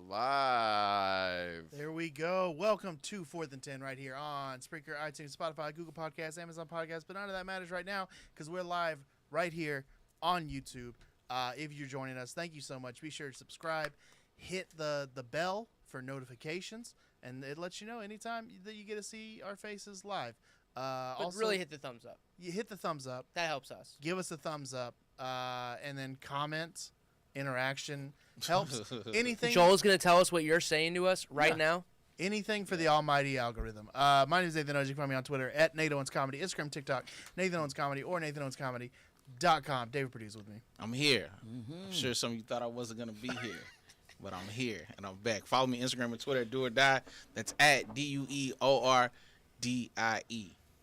Live. There we go. Welcome to 4th and 10 right here on Spreaker, iTunes, Spotify, Google Podcasts, Amazon Podcasts. But none of that matters right now because we're live right here on YouTube. If you're joining us, thank you so much. Be sure to subscribe. Hit the bell for notifications, and it lets you know anytime that you get to see our faces live. But Also, really hit the thumbs up. You hit the thumbs up. That helps us. Give us a thumbs up, and then comment. Interaction helps. Anything. Joel's going to tell us what you're saying to us right now. Anything for the almighty algorithm. My name is Nathan Owens. You can find me on Twitter at Nathan Owens Comedy, Instagram, TikTok, Nathan Owens Comedy, or NathanOwensComedy.com. David Perdue's with me. I'm here. I'm sure some of you thought I wasn't going to be here, but I'm here, and I'm back. Follow me Instagram and Twitter at Do or Die. That's at DUEORDIE.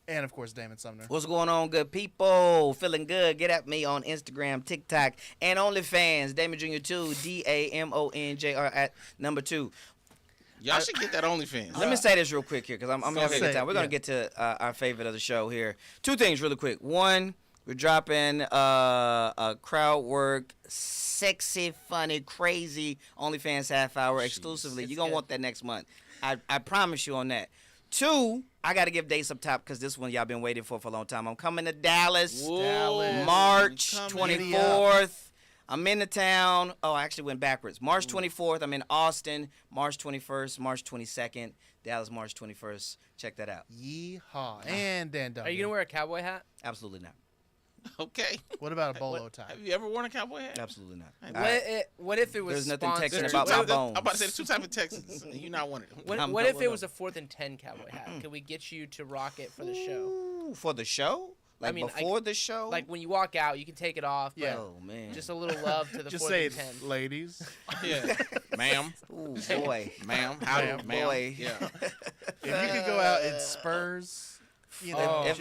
And, of course, Damon Sumner. What's going on, good people? Feeling good? Get at me on Instagram, TikTok, and OnlyFans. Damon Jr. 2, DAMONJR at number 2. Y'all should get that OnlyFans. Let me say this real quick here because I'm having a good time. We're going to get to our favorite of the show here. Two things really quick. One, we're dropping a crowd work, sexy, funny, crazy OnlyFans half hour exclusively. You're going to want that next month. I promise you on that. Two, I got to give dates up top because this one y'all been waiting for a long time. I'm coming to Dallas, March 24th. I'm in the town. Oh, I actually went backwards. March 24th, I'm in Austin. March 21st, March 22nd, Dallas, March 21st. Check that out. Yeehaw. And Dan Duncan. Are you going to wear a cowboy hat? Absolutely not. Okay. What about a bolo tie? Have you ever worn a cowboy hat? Absolutely not. What if it was There's nothing sponsored? Texan about my bones. I'm about to say there's two types of Texans, and you're not one of them. What if it was a 4th and 10 cowboy hat? Could we get you to rock it for the show? Ooh, for the show? Like I mean, before the show? Like when you walk out, you can take it off. Yeah. Oh, man. Just a little love to the Just 4th say and 10. it, ladies. Yeah. Ma'am. Ooh, boy. Ma'am. How Ma'am. ma'am. Boy. Yeah. If you could go out in Spurs, you know, If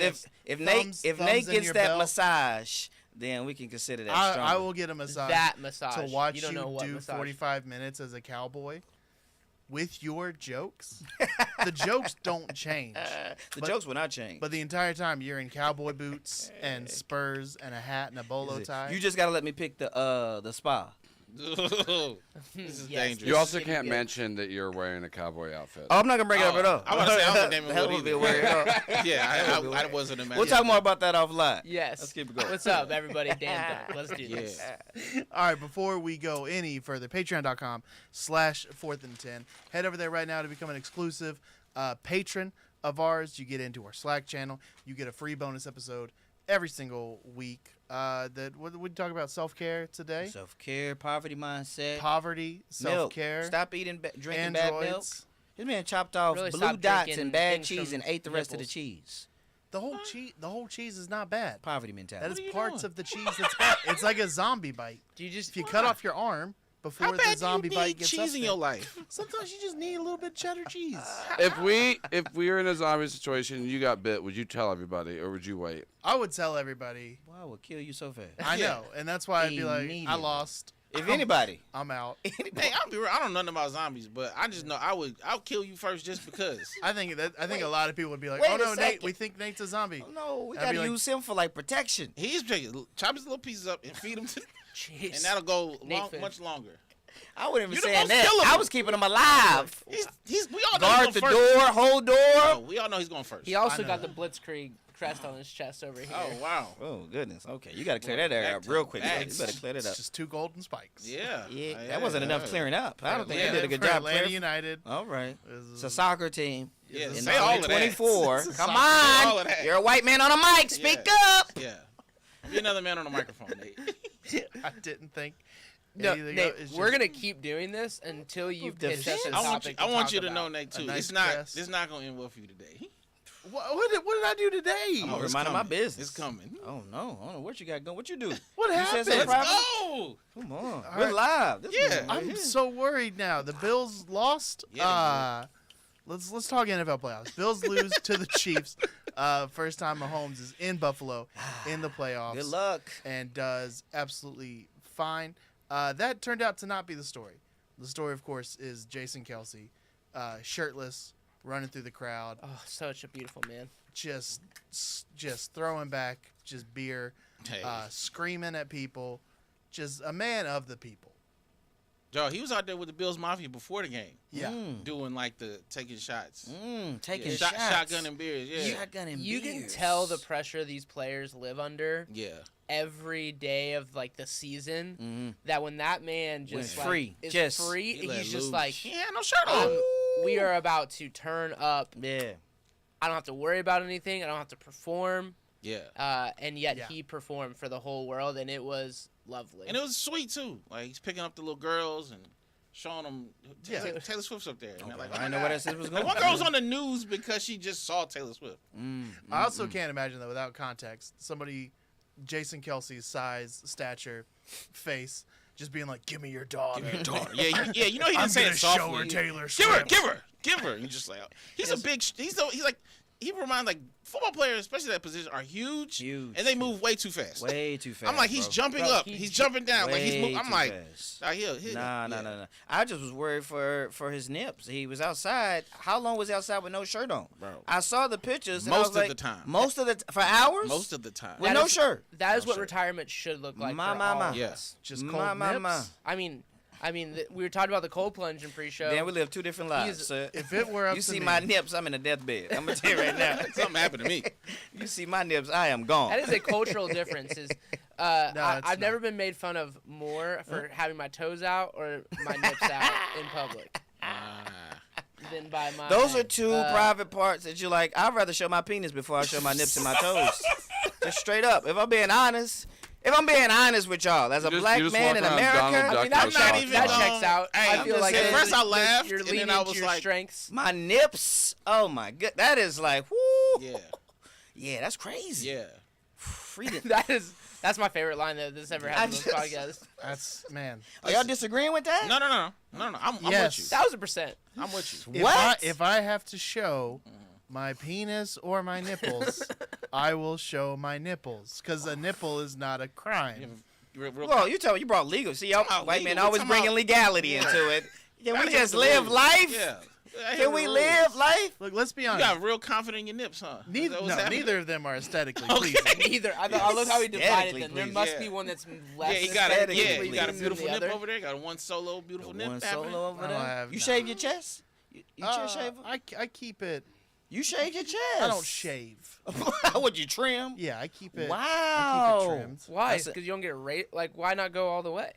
Nate gets that belt. massage, then we can consider that I stronger. will get a massage. That massage. To watch you don't you know what do massage. 45 minutes as a cowboy with your jokes. The jokes don't change. The But- jokes will not change. But the entire time you're in cowboy boots and spurs and a hat and a bolo tie. You just gotta let me pick the spa. This is Yes. dangerous. You also It's gonna can't be good. mention that you're wearing a cowboy outfit. Oh, I'm not gonna bring it up at all. I was about to say, I don't think Damon Hell would would be either. weird. Yeah, I wasn't imagining. We'll talk more about that offline. Yes. Let's keep it going. What's up, everybody? Dan Duck. Let's do this. Yeah. All right, before we go any further, patreon.com/4th and 10. Head over there right now to become an exclusive patron of ours. You get into our Slack channel. You get a free bonus episode every single week. What we talk about self-care today. Self-care, poverty mindset, Poverty, self-care, milk. Stop eating, drinking bad milk. androids. This man chopped off Really blue stop dots drinking and bad things cheese from and ate the rest of the nipples. cheese. The whole cheese is not bad. Poverty That mentality. is you parts doing? of the cheese that's bad. It's like a zombie bite. Do you just If you cut off your arm before How the bad do zombie you bite need gets cheese up in there, your life? sometimes you just need a little bit of cheddar cheese. If we were in a zombie situation and you got bit, would you tell everybody or would you wait? I would tell everybody. Wow, I would kill you so fast. I know, and that's why I'd be like, I Immediately. lost. If anybody. I'm out. Hey, I'll be real. I don't know nothing about zombies, but I just know I'll kill you first just because. I think a lot of people would be like, Wait "Oh a no, Nate, second. we think Nate's a zombie." Oh, no, we I'd be gotta like- use him for like protection. He's taking chop his little pieces up and feed them to, Jeez. and that'll go Nathan. much longer. I wasn't even You the saying most that. killable. I was keeping him alive. He's we all know Guard he's the going first. door, hold door. Oh, we all know he's going first. He also know got that. the Blitzkrieg crest on his chest over here. Oh wow. Oh goodness. Okay, you gotta clear that area up real quick. Back You to- better clear that It's up. just two golden spikes. Yeah. Yeah, that wasn't enough clearing up. I don't think Yeah. they did a good For job Atlanta clearing. United. All right, Is- it's a soccer team. Yeah. In Say all of that. 2024. It's a Come soccer- all on, of that. you're a white man on a mic. Speak up. Yeah. Be another man on the microphone, Nate. I didn't think. No, anything Nate, else. It's we're just- gonna keep doing this until you The pitch us a vent? topic. I want talk you to know, about. Nate, too. A nice It's not. dress. It's not gonna end well for you today. What did I do today? I'm Oh, it's reminding my coming. business. It's coming. Oh no, I don't know what you got going. What you do? What You said happened? something Let's private? go. Come on, All we're right. live. This Yeah. is right I'm here. so worried now. The Bills lost. Yeah, Let's talk NFL playoffs. Bills lose to the Chiefs. First time Mahomes is in Buffalo in the playoffs. Good luck. And does absolutely fine. That turned out to not be the story. The story, of course, is Jason Kelce, shirtless, running through the crowd, Oh, such a beautiful man. just throwing back just beer, Hey. screaming at people, just a man of the people. Joe, he was out there with the Bills Mafia before the game, Yeah. doing like the taking shots, Taking Yeah, shots. shotgun and beers. Yeah, Shotgun and You can beers. tell the pressure these players live under yeah. every day of like the season. That when that man When just it's free, is just- free, He let he's just loose. like, He had no shirt on. we are about to turn up. Yeah. I don't have to worry about anything. I don't have to perform. Yeah, And yet Yeah. he performed for the whole world, and it was lovely. and it was sweet too. Like he's picking up the little girls and showing them Taylor Swift's up there. And they're like, I didn't know where that shit was Like, going. one girl was on the news because she just saw Taylor Swift. I also can't imagine that without context. Somebody, Jason Kelce's size, stature, face, just being like, "Give me your daughter." Yeah, you know he didn't I'm say gonna it show softly. her Taylor Give her, Swift. give her. You just like he's a big. He's like he reminds like football players, especially that position, are huge, Huge. and they move way too fast. Way too fast. I'm like he's bro. jumping Bro, up, he's jumping down, like he's Way moving. I'm too like, fast. nah. I just was worried for his nips. He was outside. How long was he outside with no shirt on? Bro. I saw the pictures. And I Most was of like, the time. Most of the for hours. Most of the time. with That no is- shirt. That is No what shirt. retirement should look like. My, for my, all my. of Yeah. us. Just cold My. nips. I mean, we were talking about the cold plunge in pre-show. Damn, we live two different lives. He's- Sir. If it were up You to see me, my nips, I'm in a deathbed. I'm gonna tell you right now. Something happened to me. You see my nips, I am gone. That is a cultural difference. Is it's I've never not. been made fun of more for having my toes out or my nips out in public than by my. Those are two uh, private parts that you like. I'd rather show my penis before I show my nips and my toes. Just straight up. If I'm being honest with y'all, as a You black just man walk in around America, Donald I Duck mean, that, with a that, sock that on. checks out. Hey, I I'm feel just like saying, that- first I laughed, you're and then leaning I into was your like- strengths. my nips. Oh my god, that is like, whoo. Yeah, Yeah, that's crazy. yeah. Freedom. That's my favorite line that this ever happened on this podcast. That's man. Are y'all disagreeing with that? No. I'm Yes. with you. 1,000%. I'm with you. If I have to show my penis or my nipples, I will show my nipples because a nipple is not a crime. Well, you brought legal. See, y'all about white legal. men We always talking bringing about- legality into it. Can we Gotta hit just the live rules. life? Yeah. Can we live life? Look, let's be You honest. got real confident in your nips, huh? Is Neither, that no, what's happening? neither of them are aesthetically Okay. pleasing. Neither. I love how he divided Aesthetically them. There pleasing. must Yeah. be one that's less. Yeah, you got a aesthetically you got a pleasing beautiful than the nip other. over there. Got one solo beautiful nip. One happening. solo over I there. have You not. shave your chest? You chest shaver? I keep it. You shave your chest? I don't shave. Would you trim? Yeah, I keep it. I Wow. keep it trimmed Why? That's Because you don't get rate. Like, why not go all the way?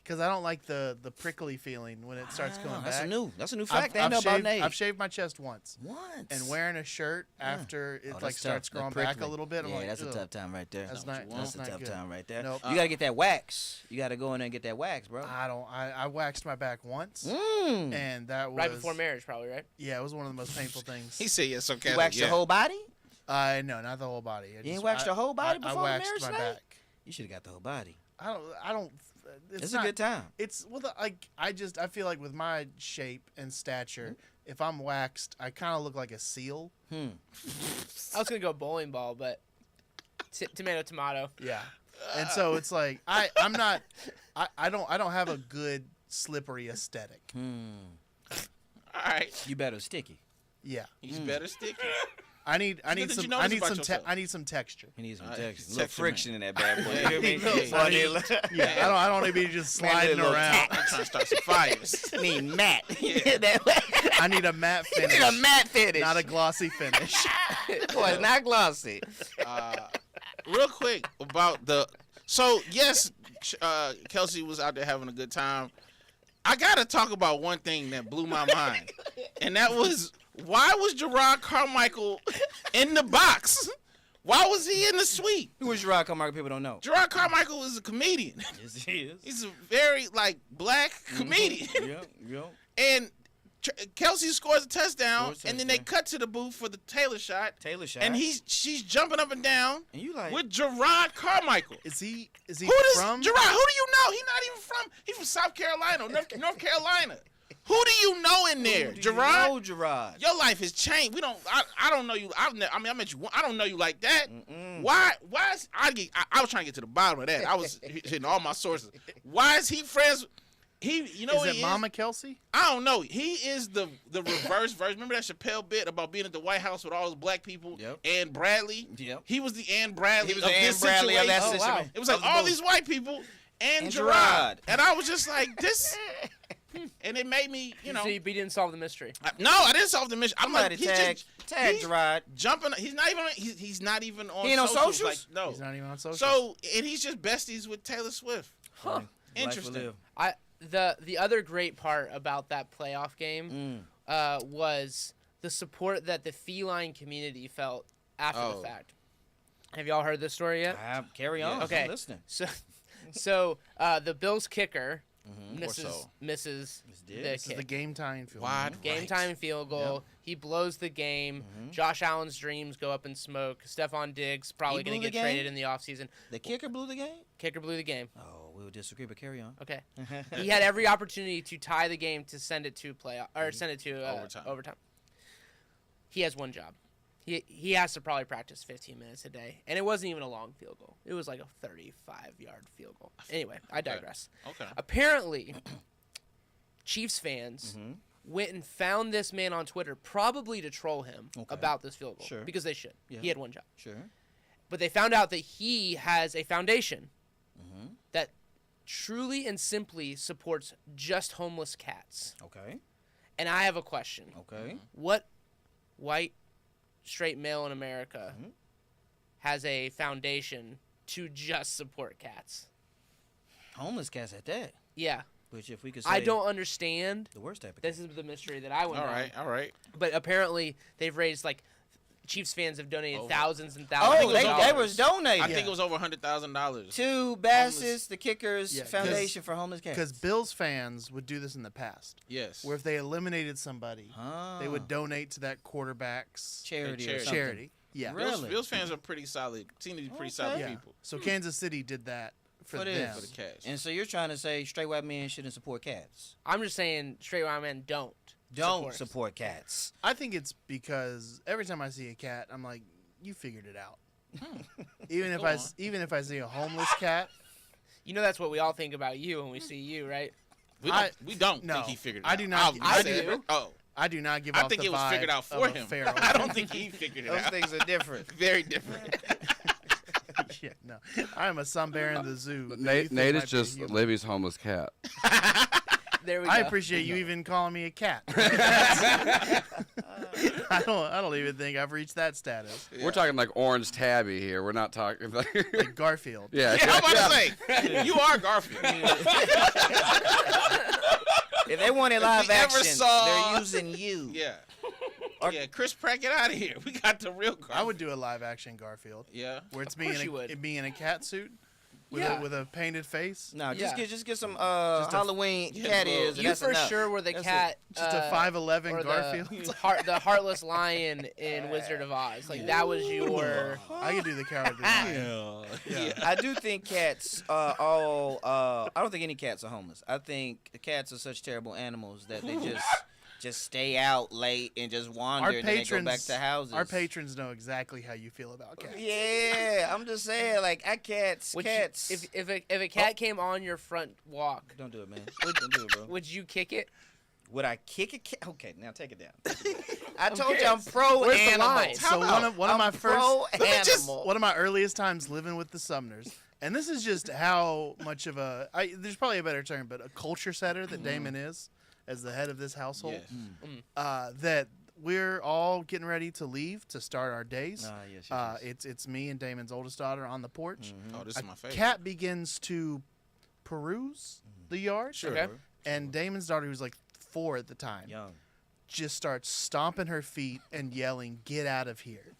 because I don't like the prickly feeling when it starts coming That's back. That's a new fact. They ain't know I've about shaved, Nate. I've shaved my chest once, Once. and wearing a shirt after it Oh, that's like starts tough. That growing back a prickly. little bit. I'm Yeah, like, that's a "Ugh, tough time right there. That's what not. you want. That's That's a not tough good. time right there. Nope. You gotta get that wax. You gotta go in there and get that wax, bro. I don't. I waxed my back once, Mm. and that was Right before marriage, probably, right? Yeah, it was one of the most painful things. He said yes, okay. You wax your whole body? No, not the whole body. I You ain't waxed your whole body I before the waxed marriage my night? back. You should have got the whole body. I don't. It's not, a good time. It's well, like I feel like with my shape and stature, Mm-hmm. if I'm waxed, I kind of look like a seal. I was gonna go bowling ball, but tomato, tomato. Yeah, and so it's like I'm not. I don't have a good slippery aesthetic. All right. You better sticky. Yeah, He's better sticky. I need good that some you know this about yourself. I need some texture. He needs some Alright, texture. A little texture, friction in that bad boy. Yeah. You hear me? Yeah. So I need a little- Yeah, I don't need to be just Man, sliding little around. cat. I'm trying to start some fires. I need matte. I need a matte You finish, need a matte finish. not a glossy finish. Boy, it's not glossy. Real quick about the. So yes, Kelce was out there having a good time. I gotta talk about one thing that blew my mind, and that was why was Gerard Carmichael in the box? Why was he in the suite? Who is Gerard Carmichael? People don't know. Gerard Carmichael is a comedian. Yes, he is. He's a very black comedian. Yep. And Kelce scores a touchdown, Scores a and then they touchdown. cut to the booth for the Taylor shot. Taylor shot. And she's jumping up and down And you like. with Gerard Carmichael. Is he Who does from? Gerard? Who do you know? He's not even from. He's from South Carolina, North Carolina. Who do you know in there, Who do you Gerard? know Gerard. Your life has changed. We don't. I don't know you. I met you. I don't know you like that. Why? Is I was trying to get to the bottom of that. I was hitting all my sources. Why is he friends? You know Is what it he Mama Kelce? I don't know. He is the reverse version. Remember that Chappelle bit about being at the White House with all those black people? Yep. Ann Bradley. Yep. He was the Ann Bradley. He was of the Ann this Bradley of that situation. Oh, wow. situation. It was like all these white people, and And Gerard. Gerard. And I was just like, this. And it made me, So you didn't solve the mystery. no, I didn't solve the mission. I'm like, Somebody he's tag he's Gerard. jumping. He's not even. He's not even on. He ain't on socials. socials? Like, no. He's not even on social. So and he's just besties with Taylor Swift. Huh. Interesting. The other great part about that playoff game was the support that the feline community felt after the fact. Have y'all heard this story yet? Carry on. Okay. I'm listening. So the Bills kicker misses the this is kick. the game time film. Wide Game right. time field goal. He blows the game. Josh Allen's dreams go up in smoke. Stephon Diggs probably He going blew to the get game? traded in the offseason. The kicker blew the game? Kicker blew the game. Oh, we would disagree, but carry on. Okay. He had every opportunity to tie the game to send it to playoff or send it to overtime. He has one job. He has to probably practice 15 minutes a day, and it wasn't even a long field goal. It was like a 35-yard field goal. Anyway, I digress. Okay. Apparently, Chiefs fans went and found this man on Twitter, probably to troll him about this field goal. Sure. Because they should. Yeah. He had one job. Sure. But they found out that he has a foundation that truly and simply supports just homeless cats. Okay. And I have a question. Okay. What white straight male in America has a foundation to just support cats? Homeless cats at that. Yeah. Which, if we could say, I don't understand. the worst type of This is the mystery that I went All down. right. All right. But apparently they've raised like Chiefs fans have donated Over. thousands and Oh, thousands. they of they dollars. was donating. I think it was over $100,000. to Bassett's, the Kickers Yeah, 'cause- Foundation for Homeless Cats. Because Bills fans would do this in the past, Yes. where if they eliminated somebody, they would Ah. donate to that quarterback's charity. Charity. Or something. charity. Yeah. Really? Bills fans are pretty solid. Seem to be pretty solid Yeah. people So Kansas City did that for For them. this. for the cash. And so you're trying to say straight white men shouldn't support cats? I'm just saying straight white men don't Support cats. I think it's because every time I see a cat, I'm like, you figured it out. even if Go on. even if I see a homeless cat, You know that's what we all think about you when we see you, right? We don't no, think he figured it I out. do not- I say do. it. Oh, I do not give I off think the it was vibe figured out of for a him. feral I don't think he figured it Those out. things are different. Very different. Yeah, no. I am a sun bear in the zoo. that you Nate, think Nate might is be a just human. Libby's homeless cat. There we go. I appreciate you even calling me a cat. I don't even think I've reached that status. We're talking like Orange Tabby here. We're not talking like. Like Garfield. yeah, Yeah, I'm about to say, you are Garfield. If they wanted If live we ever action, saw- they're using you. Yeah. Yeah, Chris Pratt, get out of here. We got the real Garfield. I would do a live action Garfield Yeah. where it's course you would. me in a cat suit with Yeah. with a painted face. No, Yeah. just get some a- Halloween Yeah, cat bro. ears. and You that's for enough. sure were the That's cat. Just a 5'11" or Garfield. the heartless lion in Wizard of Oz. Like that was your. I could do the cowardly lion. Yeah. I do think cats are all. I don't think any cats are homeless. I think cats are such terrible animals that they just stay out late and just wander Our and then they go back patrons, to houses. our patrons know exactly how you feel about cats. Yeah, I'm just saying, like, cats. If a cat came on your front walk, Don't do it, man. Don't do it, bro. would you kick it? Would I kick a cat? Okay, now take it down. I told curious. you I'm pro Where's the animal. line? So one of my first pro animal. one of my earliest times living with the Sumners, and this is just how much of a there's probably a better term, but a culture setter that Damon is as the head of this household. Yes. That we're all getting ready to leave to start our days. Yes. It's me and Damon's oldest daughter on the porch. Oh, this A is my favorite. cat begins to peruse the yard, Sure. Okay. and Damon's daughter, who's like 4 at the time, Young. just starts stomping her feet and yelling, "Get out of here!"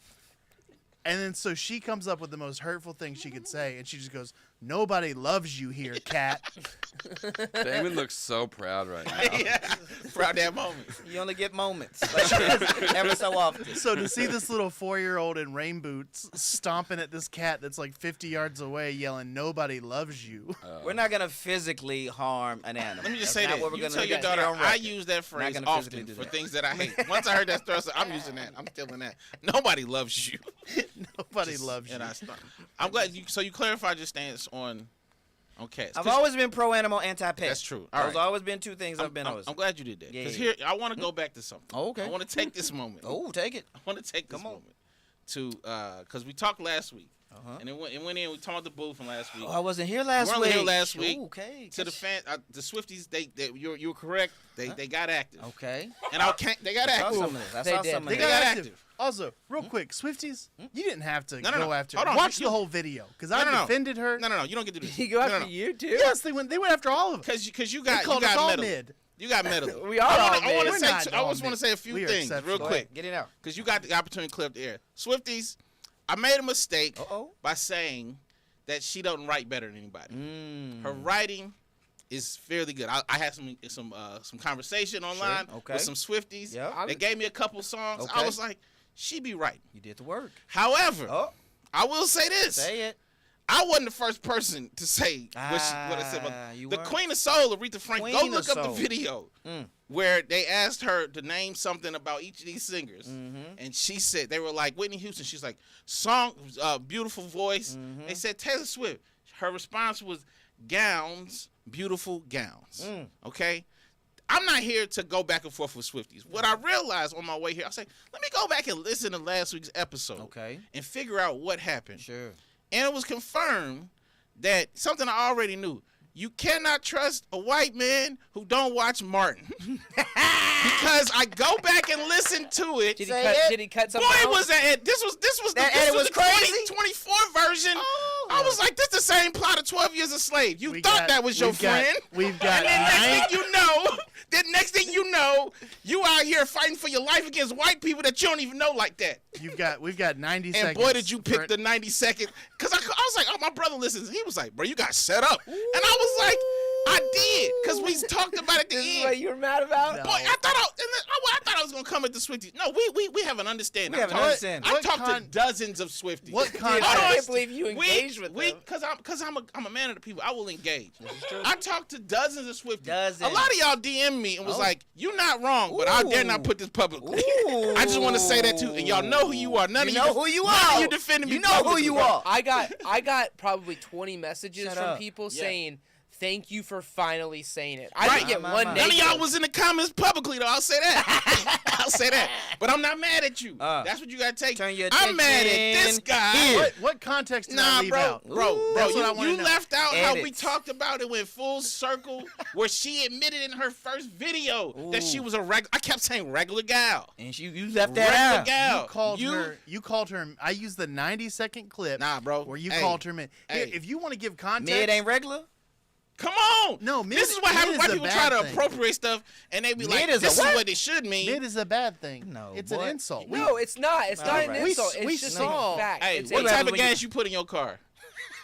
And then so she comes up with the most hurtful thing she could say, and she just goes, "Nobody loves you here, cat." Damon looks so proud right now. Yeah. Proud that moment. You only get moments. Like, every so often. So to see this little 4-year-old in rain boots stomping at this cat that's like 50 yards away, yelling, "Nobody loves you." We're not gonna physically harm an animal. Let me just That's say not that. what we're You gonna tell do. your Stay daughter, on I record. use that phrase gonna physically often do for that. things that I hate. Once I heard that story, I said, I'm using that. I'm stealing that. Nobody loves you. Nobody loves you. And I stopped. I'm glad you. So you clarified your stance on cats. I've 'Cause always been pro animal, anti pet. That's true. All Those right. always been two things I've been always. I'm glad you did that. Yeah, Because yeah. here, I want to go back to something. Oh, okay. I want to take this moment. Oh, take it. I want to take this Come on. moment to because we talked last week and it went in. We talked about the booth from last week. Oh, I wasn't here last week. Weren't here last week. Ooh, okay. To the fans, the Swifties, you were correct. They got active. Okay. And they got I saw active. some of this. I They saw did. some of They this. got active. active. Also, real quick, Swifties, you didn't have to No. go after. Hold on. Watch the whole video because I defended her. No. You don't get to do this. He go after No. you too. Yes, they went after all of us. Because you They got called us all metal. mid. You got metal. We are all I mid. want We're to not say. I all just want to mid. say a few We are things real exceptional. Go quick ahead. Get it out. because you got the opportunity to clear up the air. Swifties, I made a mistake Uh-oh. by saying that she doesn't write better than anybody. Her writing is fairly good. I had some conversation online Okay. with some Swifties. Yep. They gave me a couple songs. Okay. I was like, she be writing. You did the work. However, Oh, I will say this. say it. I wasn't the first person to say what I said about you the weren't. Queen of Soul, Aretha Franklin. Queen Go of look up Soul. the video Mm. where they asked her to name something about each of these singers, Mm-hmm. and she said they were like Whitney Houston. She's like beautiful voice. Mm-hmm. They said Taylor Swift. Her response was gowns, beautiful gowns. Mm. Okay. I'm not here to go back and forth with Swifties. What I realized on my way here, I was like, let me go back and listen to last week's episode Okay. and figure out what happened. Sure. And it was confirmed that something I already knew. You cannot trust a white man who don't watch Martin. Because I go back and listen to it. Did he Say cut? it. Did he cut Boy, something? it was that. This was That this edit was was the crazy? 2024 version. Oh. I was like, this the same plot of 12 Years a Slave. You thought that was your friend. We've got And then nine. next thing you know, you out here fighting for your life against white people that you don't even know like that. We've got 90 And seconds. boy, did you for pick it. the 90 second. Because I was like, oh, my brother listens. He was like, bro, you got set up. And I was like, I did. Because we talked about it at the This is end. what you were mad about? No. Boy, I thought I was going to come at the Swifties. No, we have an understanding. We have an understanding. I What talked con- to dozens of Swifties. What Dude, context? I Hold on. can't believe you engaged with them. Because I'm a man of the people. I will engage. I talked to dozens of Swifties. Dozens. A lot of y'all DM me and was Oh. like, "You're not wrong, but I dare not Ooh. put this publicly." Ooh. I just want to say that too, and y'all know who you are. None You of know who you none are. of you defending me. You know who publicly. you are. I got probably 20 messages Shut from up. people Yeah. saying, "Thank you for finally saying it." I Right. didn't get My, one my. None of negative. y'all was in the comments publicly though. I'll say that. I'll say that. But I'm not mad at you. That's what you gotta take. Turn your I'm mad at this attention guy. here. What context did I Nah, leave bro, out? bro, That's what I wanna you know. left out how we Edits. talked about it went full circle, where she admitted in her first video that she Ooh. was a regular. I kept saying regular gal, And you left that regular out. gal. You called her. I used the 90-second clip. Nah, bro. Where you Hey, called her mid. Here, hey. if you want to give context, Mid ain't regular? Come on. No, mid- this is what mid happens is when a people bad try to thing. appropriate stuff and they be like, Mid is a "This is what? what it should mean." mid is a bad thing. No, it's boy. an insult. No, it's not. It's not Alright. an We insult. s- we It's just saw- a fact. Hey, It's what a- type of regular- gas you put in your car?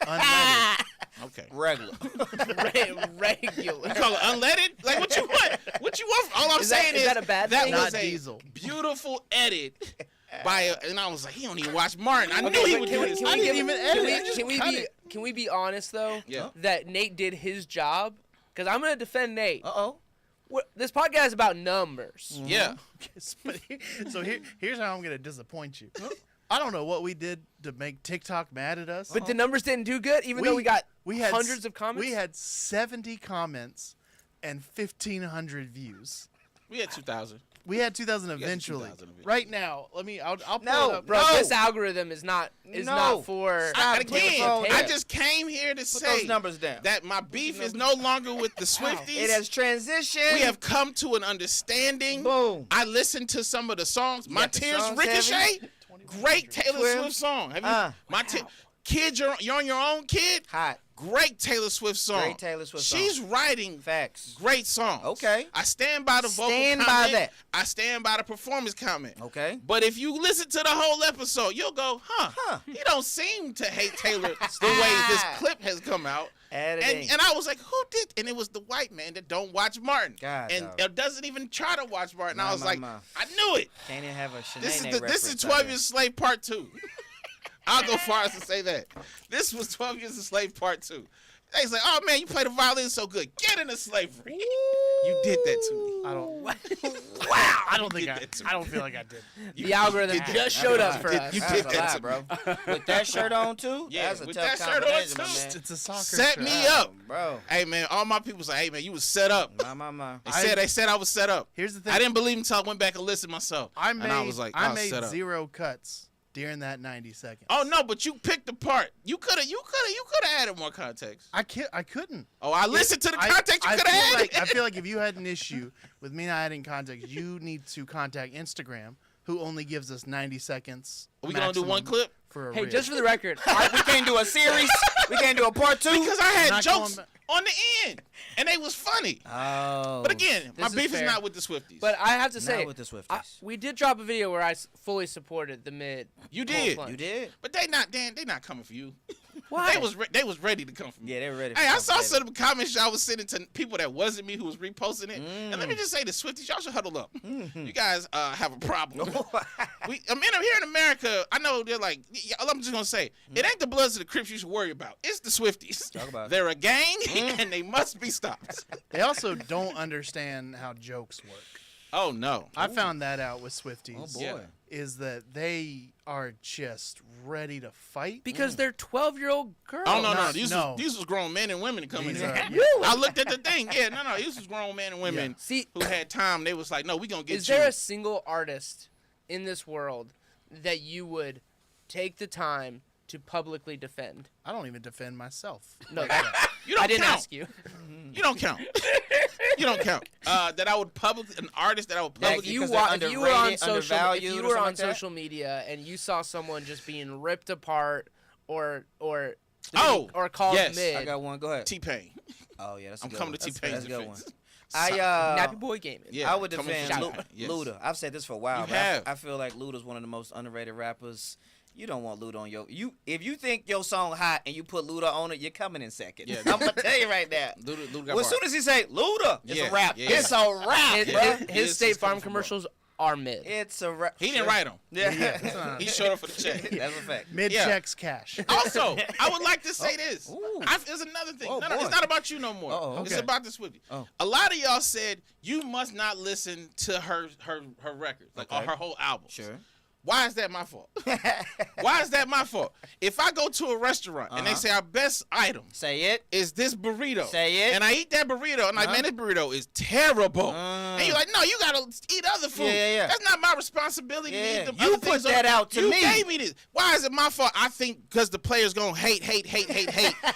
Unleaded. Okay. Regular. regular. You call it unleaded? Like what you want? What you want? All I'm Is that- saying is that a bad thing? was Not a diesel. beautiful edit and I was like, he don't even watch Martin. I knew Okay, he but would can do we, this. can I we didn't give, even can edit we, it. I just can we cut be it. can we be honest though? Yeah. That Nate did his job, because I'm gonna defend Nate. Uh-oh. This podcast is about numbers. Yeah. So here's how I'm gonna disappoint you. I don't know what we did to make TikTok mad at us. But the numbers didn't do good, even though we got had hundreds of comments. We had 70 comments and 1,500 views. We had 2,000. We had 2,000 got eventually. 2,000 eventually. Right now, I'll pull No, it up. Bro, No. this algorithm is not No. not for. Stop. And Put the again, phone I down. just came here to Put say those numbers down. that my beef is no longer with the Swifties. It has transitioned. We have come to an understanding. Boom. I listened to some of the songs. My got the Tears songs Ricochet, heavy. great Taylor 12. Swift song. Have you? My Kid, you're on your own, kid. Hot. Great Taylor Swift song. Great Taylor Swift song. She's writing Facts. great songs. Okay. I stand by the vocal Stand by comment. that. I stand by the performance comment. Okay. But if you listen to the whole episode, you'll go, Huh. he don't seem to hate Taylor the way this clip has come out. Editing. And I was like, who did? And it was the white man that don't watch Martin. God, and dog. doesn't even try to watch Martin. I My, was my, like, my. I knew it. Can't even have a Shanae This reference is out 12 there. Years a Slave Part 2. I'll go far as to say that. This was 12 Years a Slave Part 2. He's like, oh man, you play the violin so good. Get into slavery. You did that to me. I don't. Wow. I don't think did that to I don't feel like I did. The algorithm did that. just showed up That's for a us. You That's did a that lot, to bro. With that shirt on too? Yeah, That's a with tough that shirt on, combination, my too. man. It's a soccer Set shirt. me up. Bro. Hey man, all my people say, hey man, you was set up. My. They said I was set up. Here's the thing. I didn't believe until I went back and listened myself. I and I was like, I was made set up. 0 cuts during that 90 seconds. Oh no, but you picked the part. You could have added more context. I couldn't. Oh, I listened to the context. You could have added. I feel like if you had an issue with me not adding context, you need to contact Instagram, who only gives us 90 seconds. We gonna do one clip? For a Hey, reel. just for the record, We can't do a series. We can't do a part 2. Because I had Not jokes going on the end, and they was funny. Oh. But again, my This is beef is fair. not with the Swifties. but I have to Not say, with the Swifties. we did drop a video where I fully supported the mid. You pole did. plunge. You did? But they not coming for you. Why? They was ready to come for me. Yeah, they were ready. Hey, I saw some of the comments y'all was sending to people that wasn't me who was reposting it. And let me just say, the Swifties, y'all should huddle up. You guys have a problem. I'm here in America. I know they're like, I'm just gonna say, it ain't the Bloods or the Crips you should worry about. It's the Swifties. Talk about it. They're a gang, and they must be stopped. They also don't understand how jokes work. Oh no. I found that out with Swifties. Oh, boy. Yeah. Is that they are just ready to fight. Because they're 12-year-old girls. Oh no, not- these no. was grown men and women coming These in. are- I looked at the thing. Yeah, no, these was grown men and women See, who had time. They was like, no, we gonna get is you. there a single artist in this world that you would take the time to publicly defend? I don't even defend myself. No, You don't I didn't count. ask you. You don't count. You don't count. That I would an artist that I would Like, publicly. you because they're if you were on underrated, social, if undervalued, you or were something on like that? social media and you saw someone just being ripped apart or Oh, called yes. mid, I got one. Go ahead. T-Pain. Oh, yeah, that's a I'm good coming one. to T-Pain's That's a good defense. one. I Nappy Boy Gaming. Yeah, I would coming defend from T-Pain, yes. Luda. I've said this for a while. You but have. I feel like Luda's one of the most underrated rappers. You don't want Luda on if you think your song hot and you put Luda on it, you're coming in second. Yeah. I'm gonna tell you right now. Luda got Well, as soon bars. as he say Luda, it's Yeah, a rap. yeah. It's a rap, His, bro. his, He his is- State he's Farm coming from commercials are mid. It's a rap. He didn't write them. Yeah, He showed up for the check. that's a fact. Mid Yeah. checks cash. Also, I would like to say this. Ooh. There's another thing. Oh, No, boy. it's not about you no more. Uh-oh. It's Okay. about the Swiftie. Oh. A lot of y'all said you must not listen to her records, like or Okay. her whole album. Sure. Why is that my fault? Why is that my fault? If I go to a restaurant and they Uh-huh. say our best item Say it. is this burrito, Say it. and I eat that burrito, and like, Uh-huh. man, this burrito is terrible. And you're like, no, you gotta eat other food. Yeah. That's not my responsibility to Yeah. eat them You other put things that out to you me. gave me this. Why is it my fault? I think because the players gonna hate.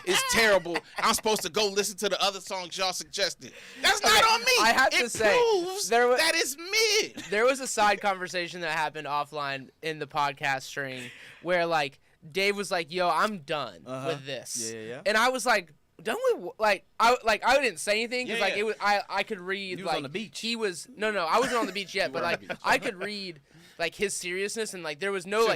It's terrible. I'm supposed to go listen to the other songs y'all suggested. That's not on me. I have to it say, proves there wa- that it's mid. There was a side conversation that happened offline in the podcast string where like Dave was like, "Yo, I'm done with this," Yeah. and I was like, "Done with I didn't say anything because Yeah, like yeah. it was I could read You was like on the beach. he was no I wasn't on the beach yet, but were on like the beach. I could read like his seriousness and like there was no